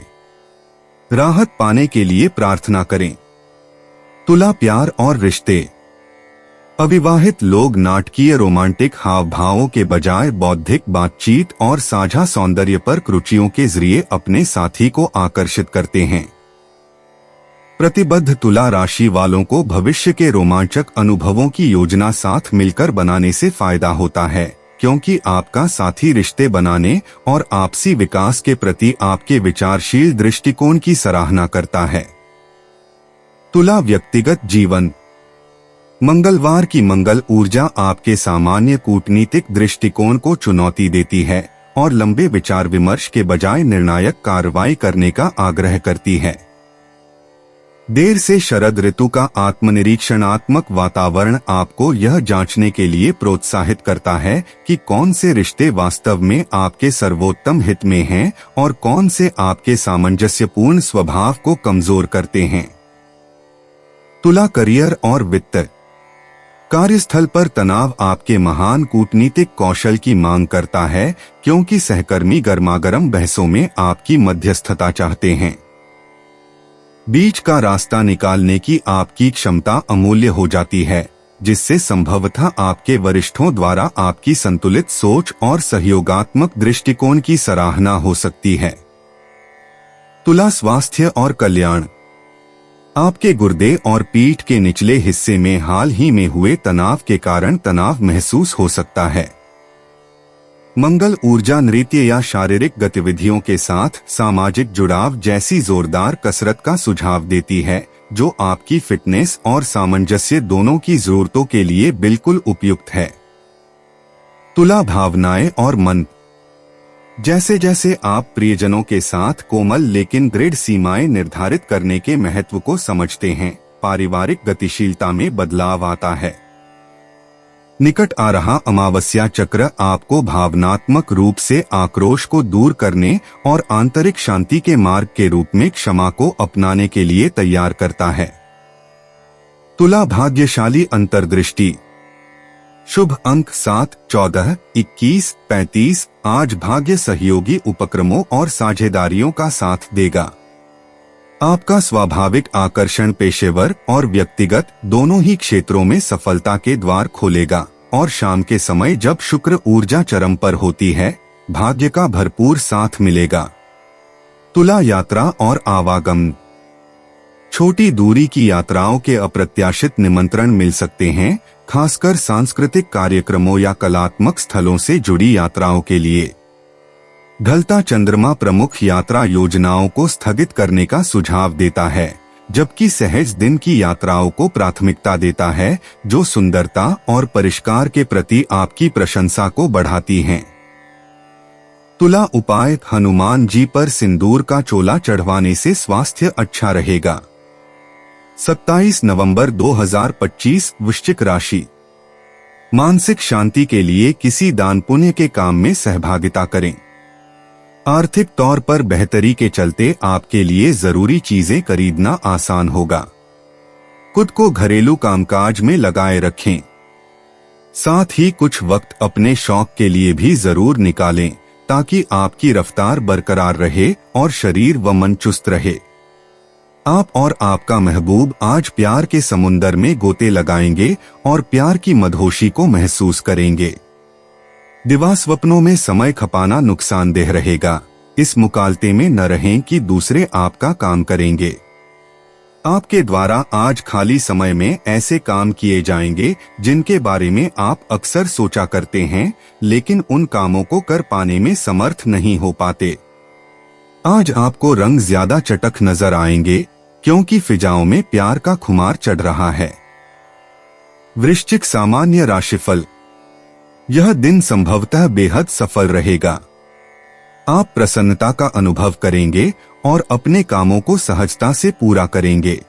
राहत पाने के लिए प्रार्थना करें। तुला प्यार और रिश्ते। अविवाहित लोग नाटकीय रोमांटिक हाव भावों के बजाय बौद्धिक बातचीत और साझा सौंदर्य पर रुचियों के जरिए अपने साथी को आकर्षित करते हैं। प्रतिबद्ध तुला राशि वालों को भविष्य के रोमांचक अनुभवों की योजना साथ मिलकर बनाने से फायदा होता है, क्योंकि आपका साथी रिश्ते बनाने और आपसी विकास के प्रति आपके विचारशील दृष्टिकोण की सराहना करता है। तुला व्यक्तिगत जीवन। मंगलवार की मंगल ऊर्जा आपके सामान्य कूटनीतिक दृष्टिकोण को चुनौती देती है और लंबे विचार विमर्श के बजाय निर्णायक कार्रवाई करने का आग्रह करती है। देर से शरद ऋतु का आत्मनिरीक्षणात्मक वातावरण आपको यह जांचने के लिए प्रोत्साहित करता है कि कौन से रिश्ते वास्तव में आपके सर्वोत्तम हित में हैं और कौन से आपके सामंजस्यपूर्ण स्वभाव को कमजोर करते हैं। तुला करियर और वित्त। कार्यस्थल पर तनाव आपके महान कूटनीतिक कौशल की मांग करता है, क्योंकि सहकर्मी गर्मागर्म बहसों में आपकी मध्यस्थता चाहते हैं। बीच का रास्ता निकालने की आपकी क्षमता अमूल्य हो जाती है, जिससे संभवतः आपके वरिष्ठों द्वारा आपकी संतुलित सोच और सहयोगात्मक दृष्टिकोण की सराहना हो सकती है। तुला, स्वास्थ्य और कल्याण। आपके गुर्दे और पीठ के निचले हिस्से में हाल ही में हुए तनाव के कारण तनाव महसूस हो सकता है। मंगल ऊर्जा नृत्य या शारीरिक गतिविधियों के साथ सामाजिक जुड़ाव जैसी जोरदार कसरत का सुझाव देती है, जो आपकी फिटनेस और सामंजस्य दोनों की जरूरतों के लिए बिल्कुल उपयुक्त है। तुला, भावनाएं और मन। जैसे जैसे आप प्रियजनों के साथ कोमल लेकिन दृढ़ सीमाएं निर्धारित करने के महत्व को समझते हैं, पारिवारिक गतिशीलता में बदलाव आता है। निकट आ रहा अमावस्या चक्र आपको भावनात्मक रूप से आक्रोश को दूर करने और आंतरिक शांति के मार्ग के रूप में क्षमा को अपनाने के लिए तैयार करता है। तुला, भाग्यशाली अंतर्दृष्टि। शुभ अंक 7, 14, 21, 35। आज भाग्य सहयोगी उपक्रमों और साझेदारियों का साथ देगा। आपका स्वाभाविक आकर्षण पेशेवर और व्यक्तिगत दोनों ही क्षेत्रों में सफलता के द्वार खोलेगा, और शाम के समय जब शुक्र ऊर्जा चरम पर होती है, भाग्य का भरपूर साथ मिलेगा। तुला, यात्रा और आवागमन। छोटी दूरी की यात्राओं के अप्रत्याशित निमंत्रण मिल सकते हैं, खासकर सांस्कृतिक कार्यक्रमों या कलात्मक स्थलों से जुड़ी यात्राओं के लिए। ढलता चंद्रमा प्रमुख यात्रा योजनाओं को स्थगित करने का सुझाव देता है, जबकि सहज दिन की यात्राओं को प्राथमिकता देता है, जो सुंदरता और परिष्कार के प्रति आपकी प्रशंसा को बढ़ाती हैं। तुला, उपाय। हनुमान जी पर सिंदूर का चोला चढ़वाने से स्वास्थ्य अच्छा रहेगा। 27 नवंबर 2025। वृश्चिक राशि। मानसिक शांति के लिए किसी दान पुण्य के काम में सहभागिता करें। आर्थिक तौर पर बेहतरी के चलते आपके लिए जरूरी चीजें खरीदना आसान होगा। खुद को घरेलू कामकाज में लगाए रखें। साथ ही कुछ वक्त अपने शौक के लिए भी जरूर निकालें, ताकि आपकी रफ्तार बरकरार रहे और शरीर व मन चुस्त रहे। आप और आपका महबूब आज प्यार के समुंदर में गोते लगाएंगे और प्यार की मदहोशी को महसूस करेंगे। दिवा स्वप्नों में समय खपाना नुकसानदेह रहेगा। इस मुकालते में न रहें कि दूसरे आपका काम करेंगे। आपके द्वारा आज खाली समय में ऐसे काम किए जाएंगे जिनके बारे में आप अक्सर सोचा करते हैं, लेकिन उन कामों को कर पाने में समर्थ नहीं हो पाते। आज आपको रंग ज्यादा चटक नजर आएंगे, क्योंकि फिजाओं में प्यार का खुमार चढ़ रहा है। वृश्चिक, सामान्य राशिफल। यह दिन संभवतः बेहद सफल रहेगा। आप प्रसन्नता का अनुभव करेंगे और अपने कामों को सहजता से पूरा करेंगे।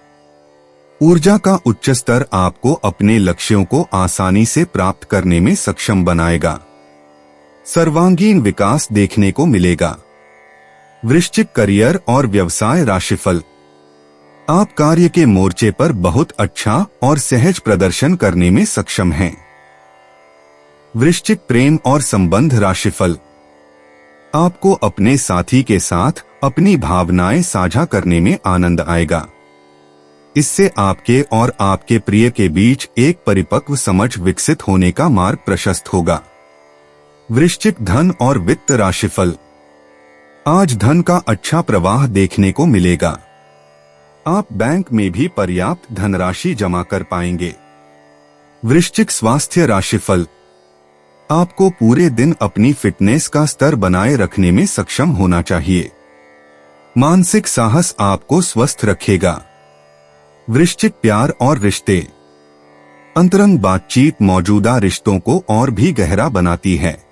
ऊर्जा का उच्च स्तर आपको अपने लक्ष्यों को आसानी से प्राप्त करने में सक्षम बनाएगा। सर्वांगीण विकास देखने को मिलेगा। वृश्चिक, करियर और व्यवसाय राशिफल। आप कार्य के मोर्चे पर बहुत अच्छा और सहज प्रदर्शन करने में सक्षम हैं। वृश्चिक, प्रेम और संबंध राशिफल। आपको अपने साथी के साथ अपनी भावनाएं साझा करने में आनंद आएगा। इससे आपके और आपके प्रिय के बीच एक परिपक्व समझ विकसित होने का मार्ग प्रशस्त होगा। वृश्चिक, धन और वित्त राशिफल। आज धन का अच्छा प्रवाह देखने को मिलेगा। आप बैंक में भी पर्याप्त धनराशि जमा कर पाएंगे। वृश्चिक, स्वास्थ्य राशिफल। आपको पूरे दिन अपनी फिटनेस का स्तर बनाए रखने में सक्षम होना चाहिए। मानसिक साहस आपको स्वस्थ रखेगा। वृश्चिक, प्यार और रिश्ते। अंतरंग बातचीत मौजूदा रिश्तों को और भी गहरा बनाती है।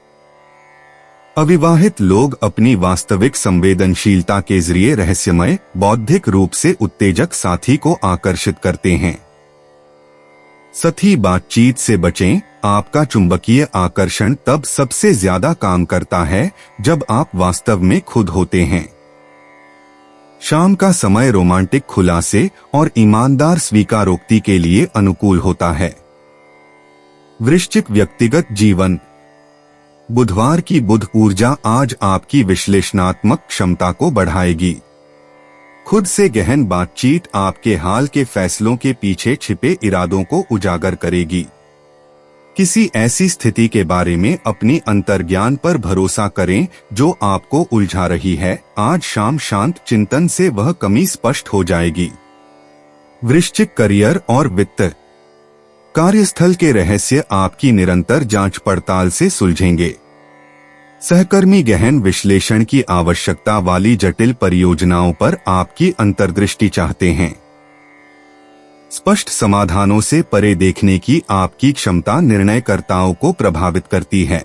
अविवाहित लोग अपनी वास्तविक संवेदनशीलता के जरिए रहस्यमय, बौद्धिक रूप से उत्तेजक साथी को आकर्षित करते हैं। सतही बातचीत से बचें। आपका चुंबकीय आकर्षण तब सबसे ज्यादा काम करता है जब आप वास्तव में खुद होते हैं। शाम का समय रोमांटिक खुलासे और ईमानदार स्वीकारोक्ति के लिए अनुकूल होता है। वृश्चिक व्यक्तिगत जीवन। बुधवार की बुध ऊर्जा आज आपकी विश्लेषणात्मक क्षमता को बढ़ाएगी। खुद से गहन बातचीत आपके हाल के फैसलों के पीछे छिपे इरादों को उजागर करेगी। किसी ऐसी स्थिति के बारे में अपनी अंतर्ज्ञान पर भरोसा करें जो आपको उलझा रही है। आज शाम शांत चिंतन से वह कमी स्पष्ट हो जाएगी। वृश्चिक करियर और वित्त। कार्यस्थल के रहस्य आपकी निरंतर जांच पड़ताल से सुलझेंगे। सहकर्मी गहन विश्लेषण की आवश्यकता वाली जटिल परियोजनाओं पर आपकी अंतर्दृष्टि चाहते हैं। स्पष्ट समाधानों से परे देखने की आपकी क्षमता निर्णयकर्ताओं को प्रभावित करती है।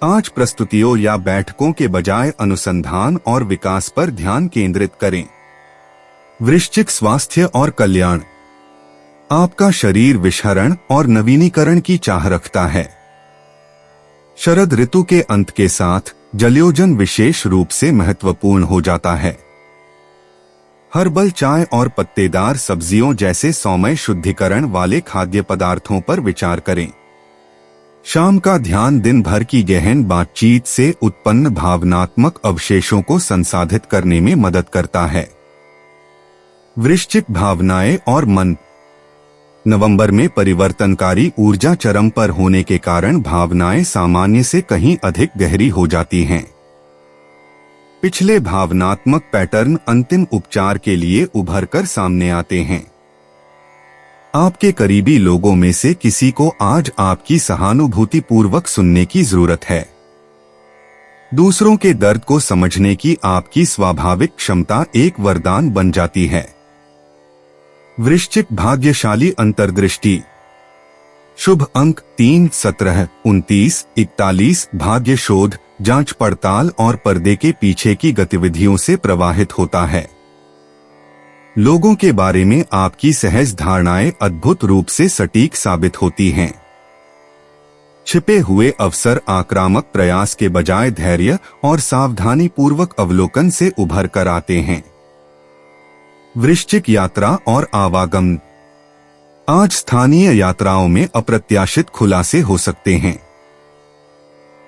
आज प्रस्तुतियों या बैठकों के बजाय अनुसंधान और विकास पर ध्यान केंद्रित करें। वृश्चिक स्वास्थ्य और कल्याण। आपका शरीर विषहरण और नवीनीकरण की चाह रखता है। शरद ऋतु के अंत के साथ जलयोजन विशेष रूप से महत्वपूर्ण हो जाता है। हर्बल चाय और पत्तेदार सब्जियों जैसे सौम्य शुद्धिकरण वाले खाद्य पदार्थों पर विचार करें। शाम का ध्यान दिन भर की गहन बातचीत से उत्पन्न भावनात्मक अवशेषों को संसाधित करने में मदद करता है। वृश्चिक भावनाएं और मन। नवंबर में परिवर्तनकारी ऊर्जा चरम पर होने के कारण भावनाएं सामान्य से कहीं अधिक गहरी हो जाती हैं। पिछले भावनात्मक पैटर्न अंतिम उपचार के लिए उभर कर सामने आते हैं। आपके करीबी लोगों में से किसी को आज आपकी सहानुभूतिपूर्वक सुनने की जरूरत है। दूसरों के दर्द को समझने की आपकी स्वाभाविक क्षमता एक वरदान बन जाती है। वृश्चिक भाग्यशाली अंतर्दृष्टि। शुभ अंक 3, 17, 29, 41। भाग्य शोध, जांच पड़ताल और पर्दे के पीछे की गतिविधियों से प्रवाहित होता है। लोगों के बारे में आपकी सहज धारणाएं अद्भुत रूप से सटीक साबित होती हैं। छिपे हुए अवसर आक्रामक प्रयास के बजाय धैर्य और सावधानी पूर्वक अवलोकन से उभर कर आते हैं। वृश्चिक यात्रा और आवागमन। आज स्थानीय यात्राओं में अप्रत्याशित खुलासे हो सकते हैं।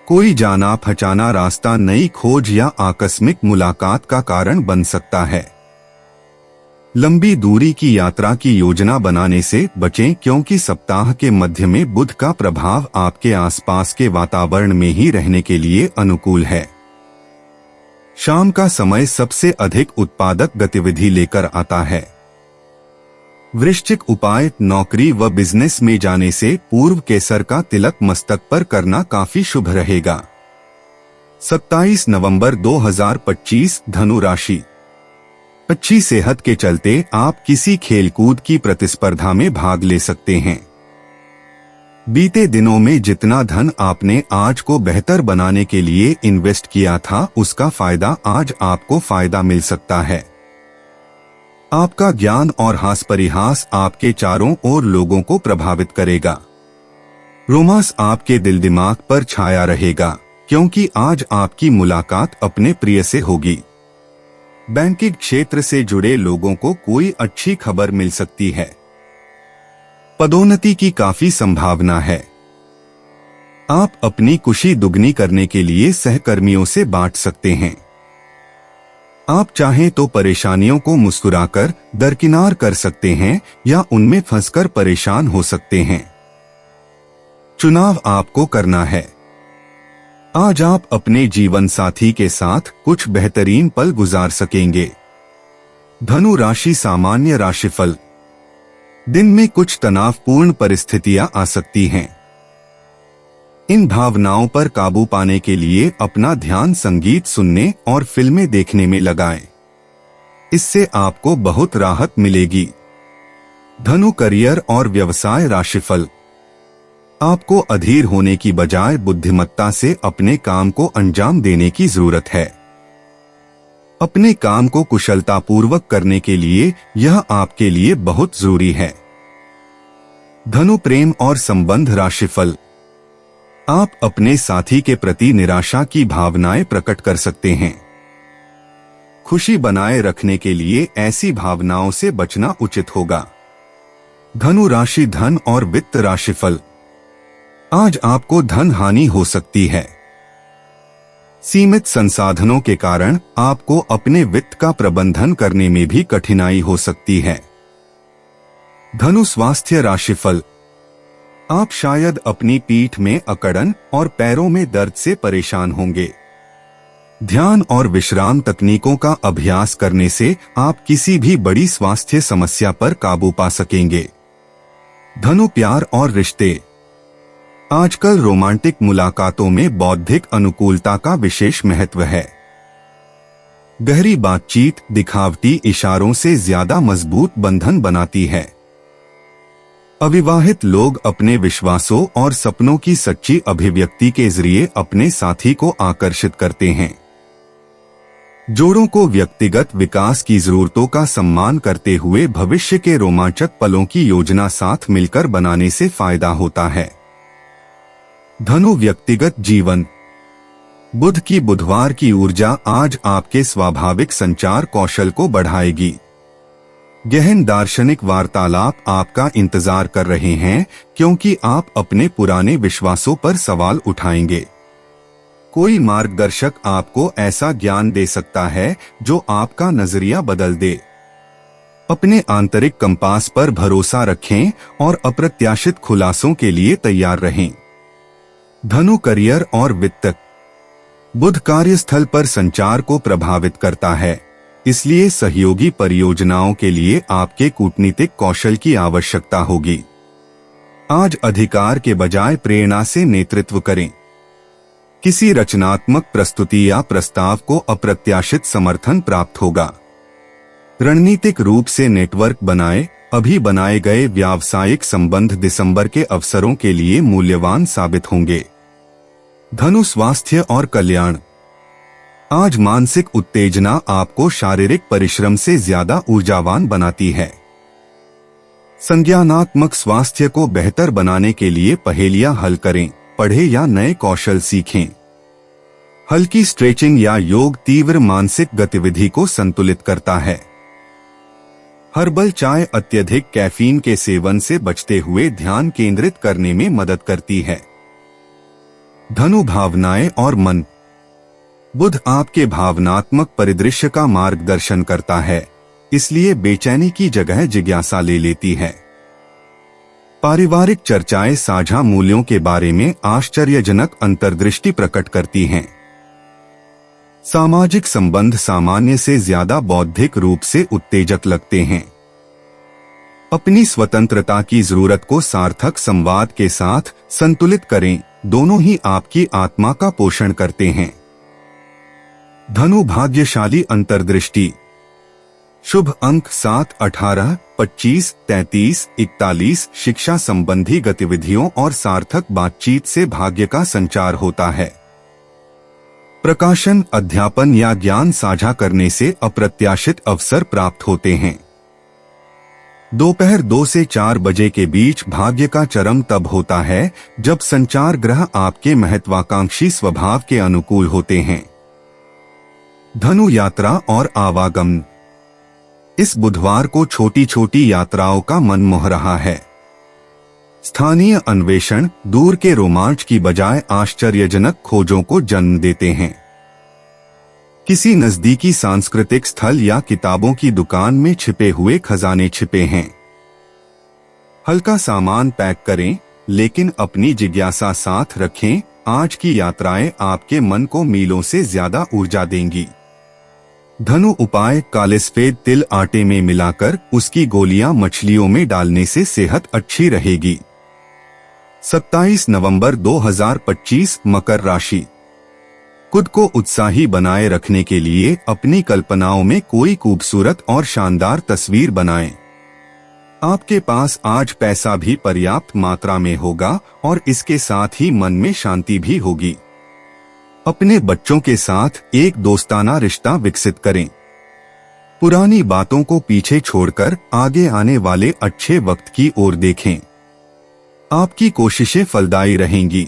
कोई जाना पहचाना रास्ता नई खोज या आकस्मिक मुलाकात का कारण बन सकता है। लंबी दूरी की यात्रा की योजना बनाने से बचें क्योंकि सप्ताह के मध्य में बुध का प्रभाव आपके आसपास के वातावरण में ही रहने के लिए अनुकूल है। शाम का समय सबसे अधिक उत्पादक गतिविधि लेकर आता है। वृश्चिक उपाय। नौकरी व बिजनेस में जाने से पूर्व केसर का तिलक मस्तक पर करना काफी शुभ रहेगा। 27 नवंबर 2025। धनु राशि। अच्छी सेहत के चलते आप किसी खेलकूद की प्रतिस्पर्धा में भाग ले सकते हैं। बीते दिनों में जितना धन आपने आज को बेहतर बनाने के लिए इन्वेस्ट किया था उसका फायदा आज आपको फायदा मिल सकता है। आपका ज्ञान और हास परिहास आपके चारों ओर लोगों को प्रभावित करेगा। रोमांस आपके दिल दिमाग पर छाया रहेगा क्योंकि आज आपकी मुलाकात अपने प्रिय से होगी। बैंकिंग क्षेत्र से जुड़े लोगों को कोई अच्छी खबर मिल सकती है। पदोन्नति की काफी संभावना है। आप अपनी खुशी दुगनी करने के लिए सहकर्मियों से बांट सकते हैं। आप चाहें तो परेशानियों को मुस्कुराकर दरकिनार कर सकते हैं या उनमें फंसकर परेशान हो सकते हैं। चुनाव आपको करना है। आज आप अपने जीवन साथी के साथ कुछ बेहतरीन पल गुजार सकेंगे। धनु राशि सामान्य राशिफल। दिन में कुछ तनावपूर्ण परिस्थितियां आ सकती हैं। इन भावनाओं पर काबू पाने के लिए अपना ध्यान संगीत सुनने और फिल्में देखने में लगाएं। इससे आपको बहुत राहत मिलेगी। धनु करियर और व्यवसाय राशिफल। आपको अधीर होने की बजाय बुद्धिमत्ता से अपने काम को अंजाम देने की जरूरत है। अपने काम को कुशलतापूर्वक करने के लिए यह आपके लिए बहुत जरूरी है। धनु प्रेम और संबंध राशिफल। आप अपने साथी के प्रति निराशा की भावनाएं प्रकट कर सकते हैं। खुशी बनाए रखने के लिए ऐसी भावनाओं से बचना उचित होगा। धनु राशि, धन और वित्त राशिफल। आज आपको धन हानि हो सकती है। सीमित संसाधनों के कारण आपको अपने वित्त का प्रबंधन करने में भी कठिनाई हो सकती है। धनु स्वास्थ्य राशिफल। आप शायद अपनी पीठ में अकड़न और पैरों में दर्द से परेशान होंगे। ध्यान और विश्राम तकनीकों का अभ्यास करने से आप किसी भी बड़ी स्वास्थ्य समस्या पर काबू पा सकेंगे। धनु प्यार और रिश्ते। आजकल रोमांटिक मुलाकातों में बौद्धिक अनुकूलता का विशेष महत्व है। गहरी बातचीत दिखावटी इशारों से ज्यादा मजबूत बंधन बनाती है। अविवाहित लोग अपने विश्वासों और सपनों की सच्ची अभिव्यक्ति के जरिए अपने साथी को आकर्षित करते हैं। जोड़ों को व्यक्तिगत विकास की जरूरतों का सम्मान करते हुए भविष्य के रोमांचक पलों की योजना साथ मिलकर बनाने से फायदा होता है। धनु व्यक्तिगत जीवन। बुध की बुधवार की ऊर्जा आज आपके स्वाभाविक संचार कौशल को बढ़ाएगी। गहन दार्शनिक वार्तालाप आपका इंतजार कर रहे हैं क्योंकि आप अपने पुराने विश्वासों पर सवाल उठाएंगे। कोई मार्गदर्शक आपको ऐसा ज्ञान दे सकता है जो आपका नजरिया बदल दे। अपने आंतरिक कंपास पर भरोसा रखें और अप्रत्याशित खुलासों के लिए तैयार रहें। धनु करियर और वित्त। बुध कार्यस्थल पर संचार को प्रभावित करता है, इसलिए सहयोगी परियोजनाओं के लिए आपके कूटनीतिक कौशल की आवश्यकता होगी। आज अधिकार के बजाय प्रेरणा से नेतृत्व करें। किसी रचनात्मक प्रस्तुति या प्रस्ताव को अप्रत्याशित समर्थन प्राप्त होगा। रणनीतिक रूप से नेटवर्क बनाएं। अभी बनाए गए व्यावसायिक संबंध दिसंबर के अवसरों के लिए मूल्यवान साबित होंगे। धनु स्वास्थ्य और कल्याण। आज मानसिक उत्तेजना आपको शारीरिक परिश्रम से ज्यादा ऊर्जावान बनाती है। संज्ञानात्मक स्वास्थ्य को बेहतर बनाने के लिए पहेलियां हल करें, पढ़ें या नए कौशल सीखें। हल्की स्ट्रेचिंग या योग तीव्र मानसिक गतिविधि को संतुलित करता है। हर्बल चाय अत्यधिक कैफीन के सेवन से बचते हुए ध्यान केंद्रित करने में मदद करती है। धनु भावनाएं और मन। बुध आपके भावनात्मक परिदृश्य का मार्गदर्शन करता है, इसलिए बेचैनी की जगह जिज्ञासा ले लेती है। पारिवारिक चर्चाएं साझा मूल्यों के बारे में आश्चर्यजनक अंतर्दृष्टि प्रकट करती हैं। सामाजिक संबंध सामान्य से ज्यादा बौद्धिक रूप से उत्तेजक लगते हैं। अपनी स्वतंत्रता की जरूरत को सार्थक संवाद के साथ संतुलित करें, दोनों ही आपकी आत्मा का पोषण करते हैं। धनु भाग्यशाली अंतर्दृष्टि। शुभ अंक 7, 18, 25, 33, 41 शिक्षा संबंधी गतिविधियों और सार्थक बातचीत से भाग्य का संचार होता है। प्रकाशन, अध्यापन या ज्ञान साझा करने से अप्रत्याशित अवसर प्राप्त होते हैं। दोपहर 2 से 4 बजे के बीच भाग्य का चरम तब होता है जब संचार ग्रह आपके महत्वाकांक्षी स्वभाव के अनुकूल होते हैं। धनु यात्रा और आवागमन। इस बुधवार को छोटी छोटी यात्राओं का मन मोह रहा है। स्थानीय अन्वेषण दूर के रोमांच की बजाय आश्चर्यजनक खोजों को जन्म देते हैं। किसी नजदीकी सांस्कृतिक स्थल या किताबों की दुकान में छिपे हुए खजाने छिपे हैं। हल्का सामान पैक करें, लेकिन अपनी जिज्ञासा साथ रखें। आज की यात्राएं आपके मन को मीलों से ज्यादा ऊर्जा देंगी। धनु उपाय, काले सफेद तिल आटे में मिलाकर उसकी गोलियां मछलियों में डालने से सेहत अच्छी रहेगी। 27 नवंबर 2025 मकर राशि। खुद को उत्साही बनाए रखने के लिए अपनी कल्पनाओं में कोई खूबसूरत और शानदार तस्वीर बनाएं। आपके पास आज पैसा भी पर्याप्त मात्रा में होगा और इसके साथ ही मन में शांति भी होगी। अपने बच्चों के साथ एक दोस्ताना रिश्ता विकसित करें। पुरानी बातों को पीछे छोड़कर आगे आने वाले अच्छे वक्त की ओर देखें। आपकी कोशिशें फलदायी रहेंगी।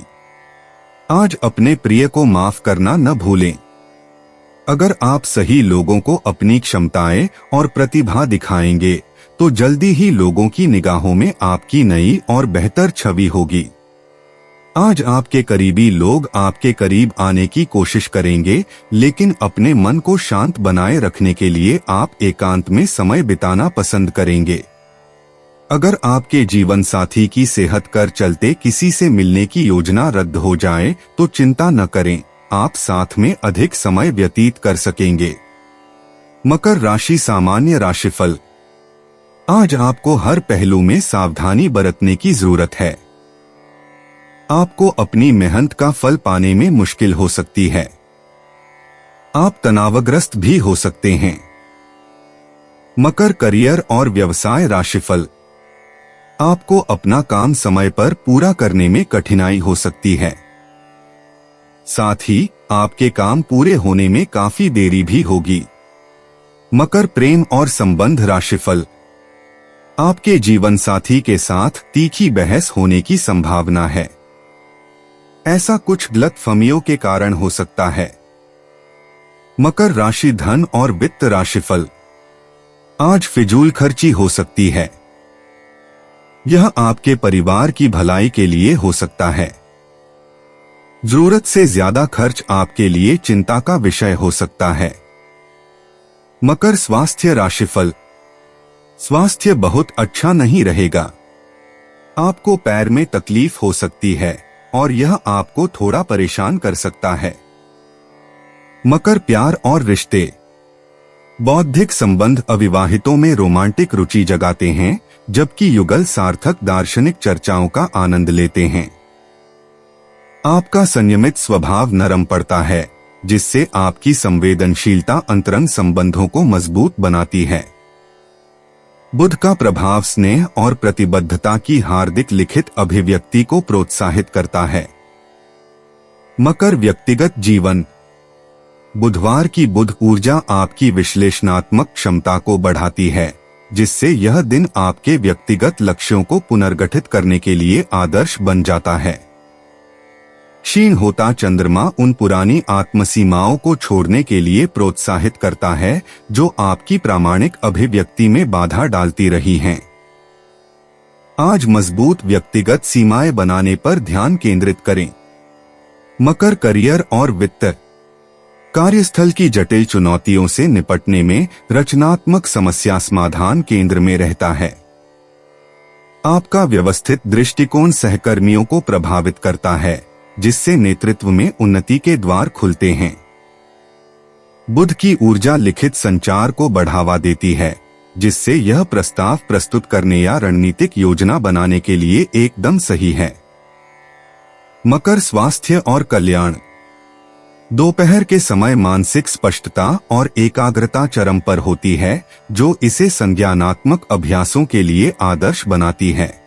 आज अपने प्रिय को माफ करना न भूलें। अगर आप सही लोगों को अपनी क्षमताएं और प्रतिभा दिखाएंगे तो जल्दी ही लोगों की निगाहों में आपकी नई और बेहतर छवि होगी। आज आपके करीबी लोग आपके करीब आने की कोशिश करेंगे, लेकिन अपने मन को शांत बनाए रखने के लिए आप एकांत में समय बिताना पसंद करेंगे। अगर आपके जीवन साथी की सेहत कर चलते किसी से मिलने की योजना रद्द हो जाए तो चिंता न करें, आप साथ में अधिक समय व्यतीत कर सकेंगे। मकर राशि सामान्य राशिफल। आज आपको हर पहलू में सावधानी बरतने की जरूरत है। आपको अपनी मेहनत का फल पाने में मुश्किल हो सकती है। आप तनावग्रस्त भी हो सकते हैं। मकर करियर और व्यवसाय राशिफल। आपको अपना काम समय पर पूरा करने में कठिनाई हो सकती है। साथ ही आपके काम पूरे होने में काफी देरी भी होगी। मकर प्रेम और संबंध राशिफल। आपके जीवन साथी के साथ तीखी बहस होने की संभावना है। ऐसा कुछ गलतफहमियों के कारण हो सकता है। मकर राशि धन और वित्त राशिफल। आज फिजूल खर्ची हो सकती है। यह आपके परिवार की भलाई के लिए हो सकता है। जरूरत से ज्यादा खर्च आपके लिए चिंता का विषय हो सकता है। मकर स्वास्थ्य राशिफल। स्वास्थ्य बहुत अच्छा नहीं रहेगा। आपको पैर में तकलीफ हो सकती है और यह आपको थोड़ा परेशान कर सकता है। मकर प्यार और रिश्ते। बौद्धिक संबंध अविवाहितों में रोमांटिक रुचि जगाते हैं, जबकि युगल सार्थक दार्शनिक चर्चाओं का आनंद लेते हैं। आपका संयमित स्वभाव नरम पड़ता है, जिससे आपकी संवेदनशीलता अंतरंग संबंधों को मजबूत बनाती है। बुध का प्रभाव स्नेह और प्रतिबद्धता की हार्दिक लिखित अभिव्यक्ति को प्रोत्साहित करता है। मकर व्यक्तिगत जीवन। बुधवार की बुध ऊर्जा आपकी विश्लेषणात्मक क्षमता को बढ़ाती है, जिससे यह दिन आपके व्यक्तिगत लक्ष्यों को पुनर्गठित करने के लिए आदर्श बन जाता है। क्षीण होता चंद्रमा उन पुरानी आत्मसीमाओं को छोड़ने के लिए प्रोत्साहित करता है जो आपकी प्रामाणिक अभिव्यक्ति में बाधा डालती रही हैं। आज मजबूत व्यक्तिगत सीमाएं बनाने पर ध्यान केंद्रित करें। मकर करियर और वित्त। कार्यस्थल की जटिल चुनौतियों से निपटने में रचनात्मक समस्या समाधान केंद्र में रहता है। आपका व्यवस्थित दृष्टिकोण सहकर्मियों को प्रभावित करता है, जिससे नेतृत्व में उन्नति के द्वार खुलते हैं। बुध की ऊर्जा लिखित संचार को बढ़ावा देती है, जिससे यह प्रस्ताव प्रस्तुत करने या रणनीतिक योजना बनाने के लिए एकदम सही है। मकर स्वास्थ्य और कल्याण। दोपहर के समय मानसिक स्पष्टता और एकाग्रता चरम पर होती है, जो इसे संज्ञानात्मक अभ्यासों के लिए आदर्श बनाती है।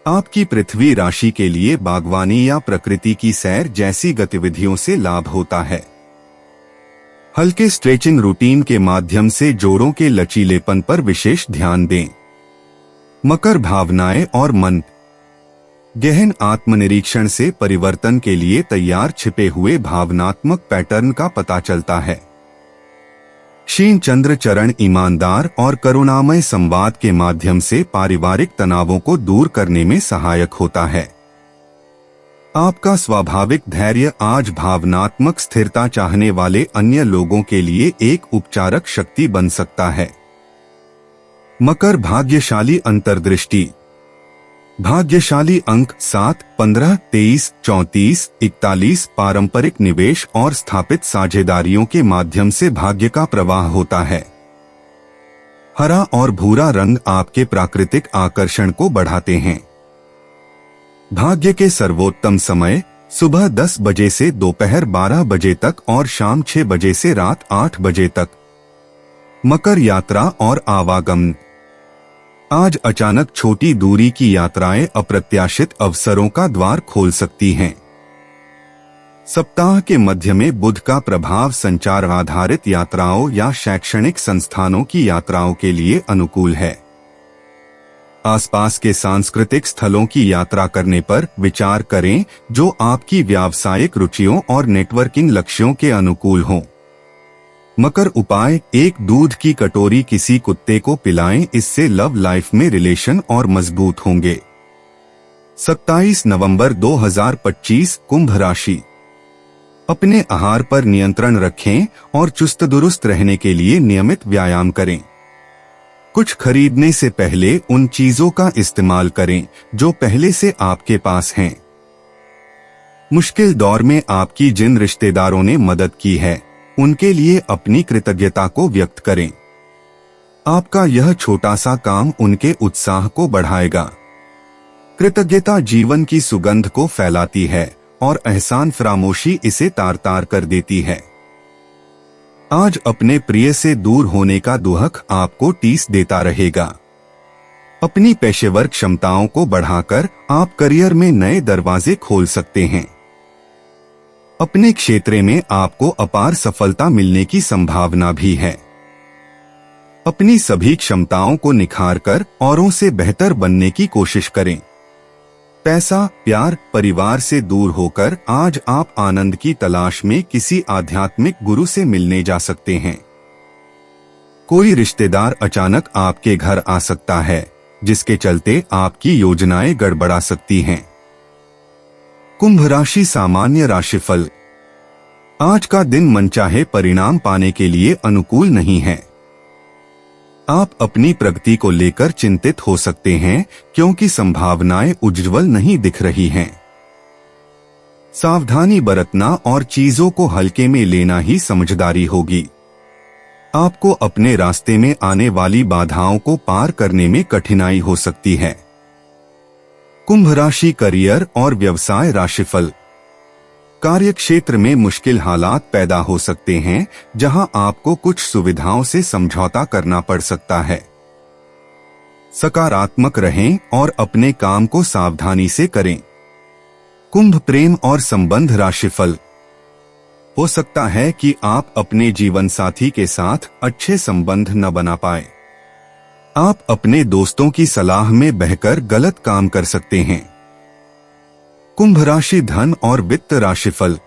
आपकी पृथ्वी राशि के लिए बागवानी या प्रकृति की सैर जैसी गतिविधियों से लाभ होता है। हल्के स्ट्रेचिंग रूटीन के माध्यम से जोड़ों के लचीलेपन पर विशेष ध्यान दें। मकर भावनाएं और मन। गहन आत्मनिरीक्षण से परिवर्तन के लिए तैयार छिपे हुए भावनात्मक पैटर्न का पता चलता है। क्षीण चंद्र चरण ईमानदार और करुणामय संवाद के माध्यम से पारिवारिक तनावों को दूर करने में सहायक होता है। आपका स्वाभाविक धैर्य आज भावनात्मक स्थिरता चाहने वाले अन्य लोगों के लिए एक उपचारक शक्ति बन सकता है। मकर भाग्यशाली अंतर्दृष्टि। भाग्यशाली अंक 7, 15, 23, 34, 41 पारंपरिक निवेश और स्थापित साझेदारियों के माध्यम से भाग्य का प्रवाह होता है। हरा और भूरा रंग आपके प्राकृतिक आकर्षण को बढ़ाते हैं। भाग्य के सर्वोत्तम समय सुबह 10 बजे से दोपहर 12 बजे तक और शाम 6 बजे से रात 8 बजे तक। मकर यात्रा और आवागमन। आज अचानक छोटी दूरी की यात्राएं अप्रत्याशित अवसरों का द्वार खोल सकती हैं। सप्ताह के मध्य में बुध का प्रभाव संचार आधारित यात्राओं या शैक्षणिक संस्थानों की यात्राओं के लिए अनुकूल है। आसपास के सांस्कृतिक स्थलों की यात्रा करने पर विचार करें जो आपकी व्यावसायिक रुचियों और नेटवर्किंग लक्ष्यों के अनुकूल हों। मकर उपाय, एक दूध की कटोरी किसी कुत्ते को पिलाएं, इससे लव लाइफ में रिलेशन और मजबूत होंगे। 27 नवंबर 2025 कुंभ राशि। अपने आहार पर नियंत्रण रखें और चुस्त दुरुस्त रहने के लिए नियमित व्यायाम करें। कुछ खरीदने से पहले उन चीजों का इस्तेमाल करें जो पहले से आपके पास हैं। मुश्किल दौर में आपकी जिन रिश्तेदारों ने मदद की है, उनके लिए अपनी कृतज्ञता को व्यक्त करें। आपका यह छोटा सा काम उनके उत्साह को बढ़ाएगा। कृतज्ञता जीवन की सुगंध को फैलाती है और एहसान फरामोशी इसे तार तार कर देती है। आज अपने प्रिय से दूर होने का दुहक आपको टीस देता रहेगा। अपनी पेशेवर क्षमताओं को बढ़ाकर आप करियर में नए दरवाजे खोल सकते हैं। अपने क्षेत्र में आपको अपार सफलता मिलने की संभावना भी है। अपनी सभी क्षमताओं को निखारकर औरों से बेहतर बनने की कोशिश करें। पैसा, प्यार, परिवार से दूर होकर आज आप आनंद की तलाश में किसी आध्यात्मिक गुरु से मिलने जा सकते हैं। कोई रिश्तेदार अचानक आपके घर आ सकता है, जिसके चलते आपकी योजनाएं गड़बड़ा सकती हैं। कुंभ राशि सामान्य राशिफल। आज का दिन मनचाहे परिणाम पाने के लिए अनुकूल नहीं है। आप अपनी प्रगति को लेकर चिंतित हो सकते हैं क्योंकि संभावनाएं उज्ज्वल नहीं दिख रही हैं। सावधानी बरतना और चीजों को हल्के में लेना ही समझदारी होगी। आपको अपने रास्ते में आने वाली बाधाओं को पार करने में कठिनाई हो सकती है। कुंभ राशि करियर और व्यवसाय राशिफल। कार्य क्षेत्र में मुश्किल हालात पैदा हो सकते हैं, जहां आपको कुछ सुविधाओं से समझौता करना पड़ सकता है। सकारात्मक रहें और अपने काम को सावधानी से करें। कुंभ प्रेम और संबंध राशिफल। हो सकता है कि आप अपने जीवन साथी के साथ अच्छे संबंध न बना पाए। आप अपने दोस्तों की सलाह में बहकर गलत काम कर सकते हैं। कुंभ राशि धन और वित्त राशिफल।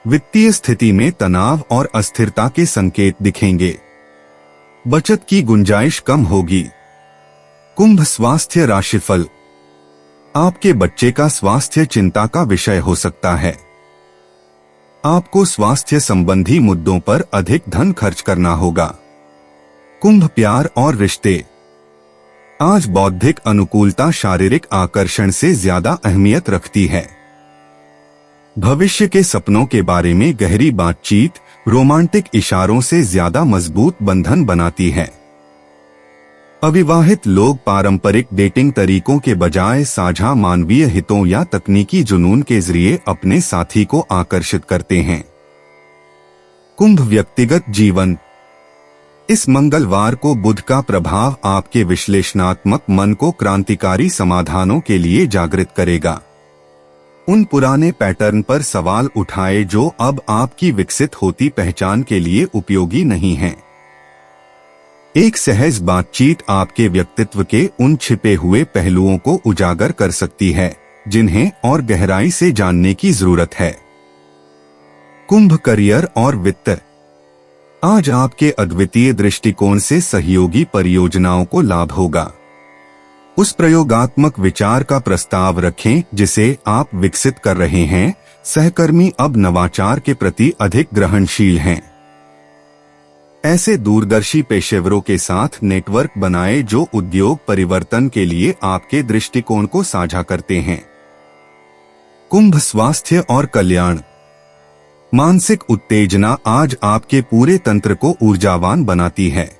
वित्तीय स्थिति में तनाव और अस्थिरता के संकेत दिखेंगे। बचत की गुंजाइश कम होगी। कुंभ स्वास्थ्य राशिफल। आपके बच्चे का स्वास्थ्य चिंता का विषय हो सकता है। आपको स्वास्थ्य संबंधी मुद्दों पर अधिक धन खर्च करना होगा। कुंभ प्यार और रिश्ते। आज बौद्धिक अनुकूलता शारीरिक आकर्षण से ज्यादा अहमियत रखती है। भविष्य के सपनों के बारे में गहरी बातचीत रोमांटिक इशारों से ज्यादा मजबूत बंधन बनाती है। अविवाहित लोग पारंपरिक डेटिंग तरीकों के बजाय साझा मानवीय हितों या तकनीकी जुनून के जरिए अपने साथी को आकर्षित करते हैं। कुंभ व्यक्तिगत जीवन। इस मंगलवार को बुध का प्रभाव आपके विश्लेषणात्मक मन को क्रांतिकारी समाधानों के लिए जागृत करेगा। उन पुराने पैटर्न पर सवाल उठाए जो अब आपकी विकसित होती पहचान के लिए उपयोगी नहीं हैं। एक सहज बातचीत आपके व्यक्तित्व के उन छिपे हुए पहलुओं को उजागर कर सकती है जिन्हें और गहराई से जानने की जरूरत है। कुंभ करियर और वित्त। आज आपके अद्वितीय दृष्टिकोण से सहयोगी परियोजनाओं को लाभ होगा। उस प्रयोगात्मक विचार का प्रस्ताव रखें जिसे आप विकसित कर रहे हैं। सहकर्मी अब नवाचार के प्रति अधिक ग्रहणशील हैं। ऐसे दूरदर्शी पेशेवरों के साथ नेटवर्क बनाएं जो उद्योग परिवर्तन के लिए आपके दृष्टिकोण को साझा करते हैं। कुंभ स्वास्थ्य और कल्याण। मानसिक उत्तेजना आज आपके पूरे तंत्र को ऊर्जावान बनाती है।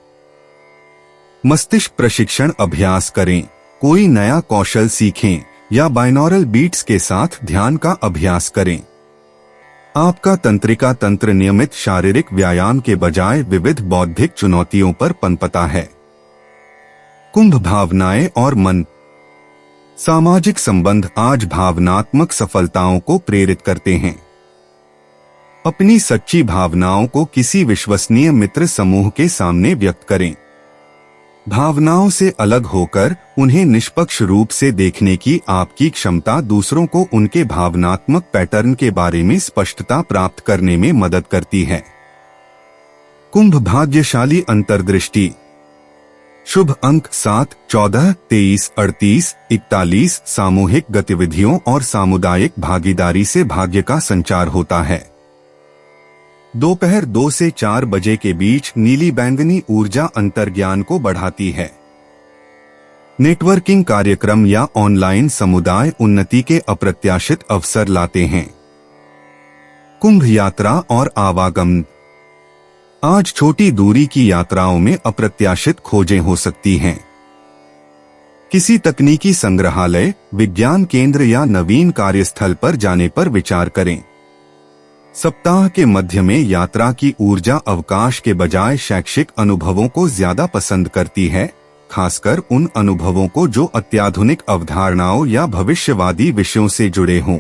मस्तिष्क प्रशिक्षण अभ्यास करें, कोई नया कौशल सीखें या बाइनॉरल बीट्स के साथ ध्यान का अभ्यास करें। आपका तंत्रिका तंत्र नियमित शारीरिक व्यायाम के बजाय विविध बौद्धिक चुनौतियों पर पनपता है। कुंभ भावनाएं और मन। सामाजिक संबंध आज भावनात्मक सफलताओं को प्रेरित करते हैं। अपनी सच्ची भावनाओं को किसी विश्वसनीय मित्र समूह के सामने व्यक्त करें। भावनाओं से अलग होकर उन्हें निष्पक्ष रूप से देखने की आपकी क्षमता दूसरों को उनके भावनात्मक पैटर्न के बारे में स्पष्टता प्राप्त करने में मदद करती है। कुंभ भाग्यशाली अंतर्दृष्टि। शुभ अंक 7, 14, 23, 38, 41। सामूहिक गतिविधियों और सामुदायिक भागीदारी से भाग्य का संचार होता है। दोपहर 2 से 4 बजे के बीच नीली बैंगनी ऊर्जा अंतर्ज्ञान को बढ़ाती है। नेटवर्किंग कार्यक्रम या ऑनलाइन समुदाय उन्नति के अप्रत्याशित अवसर लाते हैं। कुंभ यात्रा और आवागमन। आज छोटी दूरी की यात्राओं में अप्रत्याशित खोजें हो सकती हैं। किसी तकनीकी संग्रहालय, विज्ञान केंद्र या नवीन कार्यस्थल पर जाने पर विचार करें। सप्ताह के मध्य में यात्रा की ऊर्जा अवकाश के बजाय शैक्षिक अनुभवों को ज्यादा पसंद करती है, खासकर उन अनुभवों को जो अत्याधुनिक अवधारणाओं या भविष्यवादी विषयों से जुड़े हों।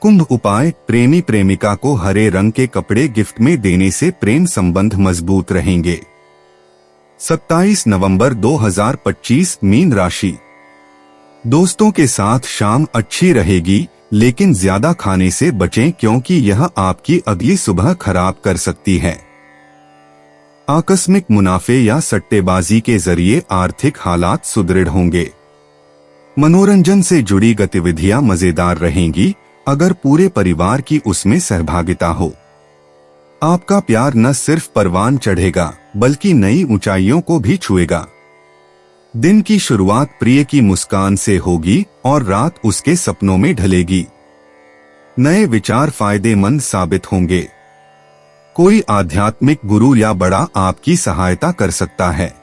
कुंभ उपाय। प्रेमी प्रेमिका को हरे रंग के कपड़े गिफ्ट में देने से प्रेम संबंध मजबूत रहेंगे। 27 नवंबर 2025 मीन राशि। दोस्तों के साथ शाम अच्छी रहेगी, लेकिन ज्यादा खाने से बचें क्योंकि यह आपकी अगली सुबह खराब कर सकती है। आकस्मिक मुनाफे या सट्टेबाजी के जरिए आर्थिक हालात सुदृढ़ होंगे। मनोरंजन से जुड़ी गतिविधियां मजेदार रहेंगी अगर पूरे परिवार की उसमें सहभागिता हो। आपका प्यार न सिर्फ परवान चढ़ेगा बल्कि नई ऊंचाइयों को भी छुएगा। दिन की शुरुआत प्रिय की मुस्कान से होगी और रात उसके सपनों में ढलेगी। नए विचार फायदेमंद साबित होंगे। कोई आध्यात्मिक गुरु या बड़ा आपकी सहायता कर सकता है।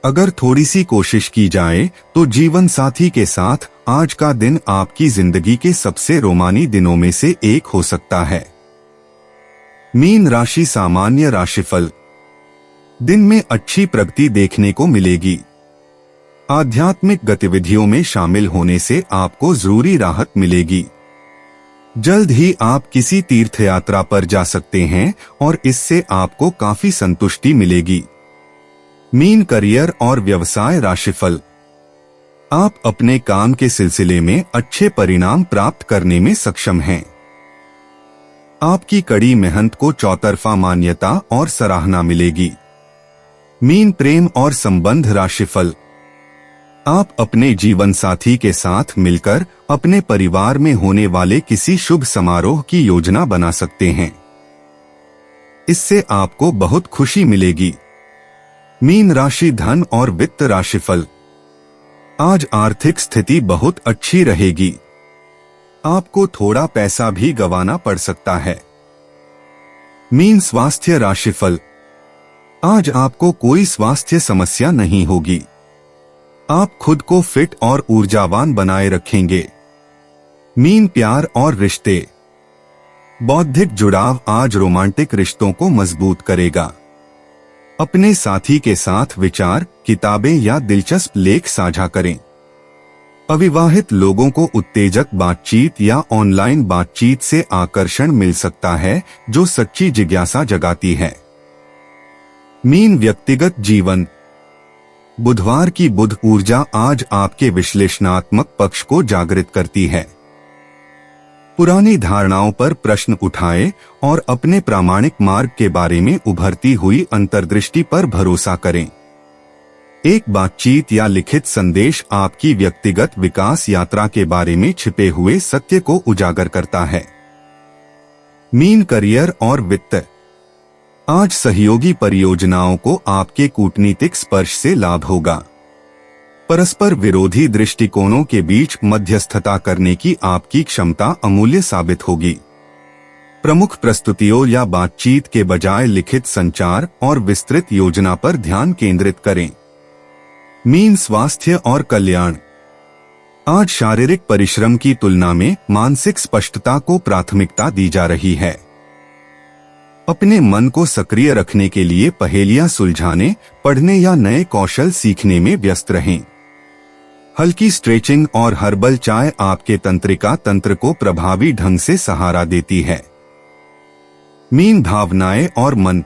अगर थोड़ी सी कोशिश की जाए तो जीवन साथी के साथ आज का दिन आपकी जिंदगी के सबसे रोमानी दिनों में से एक हो सकता है। मीन राशि सामान्य राशिफल। दिन में अच्छी प्रगति देखने को मिलेगी। आध्यात्मिक गतिविधियों में शामिल होने से आपको जरूरी राहत मिलेगी। जल्द ही आप किसी तीर्थ यात्रा पर जा सकते हैं और इससे आपको काफी संतुष्टि मिलेगी। मीन करियर और व्यवसाय राशिफल। आप अपने काम के सिलसिले में अच्छे परिणाम प्राप्त करने में सक्षम हैं। आपकी कड़ी मेहनत को चौतरफा मान्यता और सराहना मिलेगी। मीन प्रेम और संबंध राशिफल। आप अपने जीवन साथी के साथ मिलकर अपने परिवार में होने वाले किसी शुभ समारोह की योजना बना सकते हैं। इससे आपको बहुत खुशी मिलेगी। मीन राशि धन और वित्त राशिफल। आज आर्थिक स्थिति बहुत अच्छी रहेगी। आपको थोड़ा पैसा भी गंवाना पड़ सकता है। मीन स्वास्थ्य राशिफल। आज आपको कोई स्वास्थ्य समस्या नहीं होगी। आप खुद को फिट और ऊर्जावान बनाए रखेंगे। मीन प्यार और रिश्ते। बौद्धिक जुड़ाव आज रोमांटिक रिश्तों को मजबूत करेगा। अपने साथी के साथ विचार, किताबें या दिलचस्प लेख साझा करें। अविवाहित लोगों को उत्तेजक बातचीत या ऑनलाइन बातचीत से आकर्षण मिल सकता है जो सच्ची जिज्ञासा जगाती है। मीन व्यक्तिगत जीवन। बुधवार की बुध ऊर्जा आज आपके विश्लेषणात्मक पक्ष को जागृत करती है। पुरानी धारणाओं पर प्रश्न उठाएं और अपने प्रामाणिक मार्ग के बारे में उभरती हुई अंतर्दृष्टि पर भरोसा करें। एक बातचीत या लिखित संदेश आपकी व्यक्तिगत विकास यात्रा के बारे में छिपे हुए सत्य को उजागर करता है। मीन करियर और वित्त। आज सहयोगी परियोजनाओं को आपके कूटनीतिक स्पर्श से लाभ होगा। परस्पर विरोधी दृष्टिकोणों के बीच मध्यस्थता करने की आपकी क्षमता अमूल्य साबित होगी। प्रमुख प्रस्तुतियों या बातचीत के बजाय लिखित संचार और विस्तृत योजना पर ध्यान केंद्रित करें। मीन स्वास्थ्य और कल्याण। आज शारीरिक परिश्रम की तुलना में मानसिक स्पष्टता को प्राथमिकता दी जा रही है। अपने मन को सक्रिय रखने के लिए पहेलियां सुलझाने, पढ़ने या नए कौशल सीखने में व्यस्त रहें। हल्की स्ट्रेचिंग और हर्बल चाय आपके तंत्रिका तंत्र को प्रभावी ढंग से सहारा देती है। मीन भावनाएं और मन।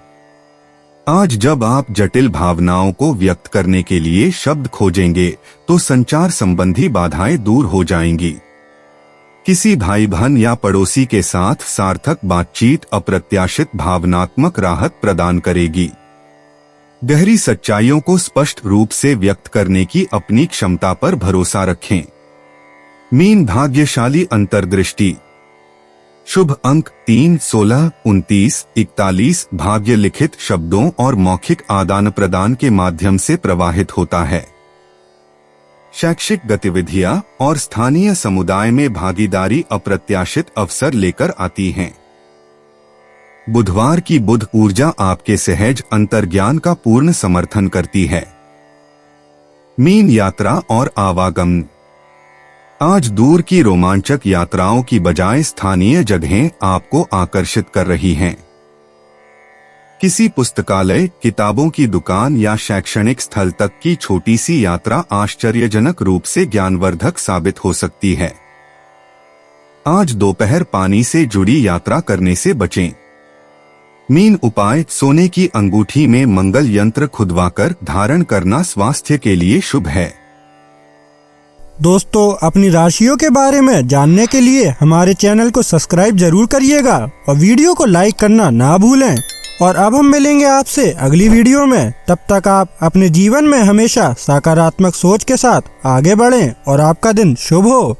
आज जब आप जटिल भावनाओं को व्यक्त करने के लिए शब्द खोजेंगे तो संचार संबंधी बाधाएं दूर हो जाएंगी। किसी भाई बहन या पड़ोसी के साथ सार्थक बातचीत अप्रत्याशित भावनात्मक राहत प्रदान करेगी। गहरी सच्चाइयों को स्पष्ट रूप से व्यक्त करने की अपनी क्षमता पर भरोसा रखें। मीन भाग्यशाली अंतर्दृष्टि। शुभ अंक 3, 16, 29, 41 भाग्य लिखित शब्दों और मौखिक आदान प्रदान के माध्यम से प्रवाहित होता है। शैक्षिक गतिविधियां और स्थानीय समुदाय में भागीदारी अप्रत्याशित अवसर लेकर आती हैं। बुधवार की बुध ऊर्जा आपके सहज अंतर्ज्ञान का पूर्ण समर्थन करती है। मीन यात्रा और आवागमन। आज दूर की रोमांचक यात्राओं की बजाय स्थानीय जगहें आपको आकर्षित कर रही हैं। किसी पुस्तकालय, किताबों की दुकान या शैक्षणिक स्थल तक की छोटी सी यात्रा आश्चर्यजनक रूप से ज्ञानवर्धक साबित हो सकती है। आज दोपहर पानी से जुड़ी यात्रा करने से बचें। मीन उपाय। सोने की अंगूठी में मंगल यंत्र खुदवाकर धारण करना स्वास्थ्य के लिए शुभ है। दोस्तों, अपनी राशियों के बारे में जानने के लिए हमारे चैनल को सब्सक्राइब जरूर करिएगा और वीडियो को लाइक करना ना भूलें। और अब हम मिलेंगे आपसे अगली वीडियो में। तब तक आप अपने जीवन में हमेशा सकारात्मक सोच के साथ आगे बढ़ें और आपका दिन शुभ हो।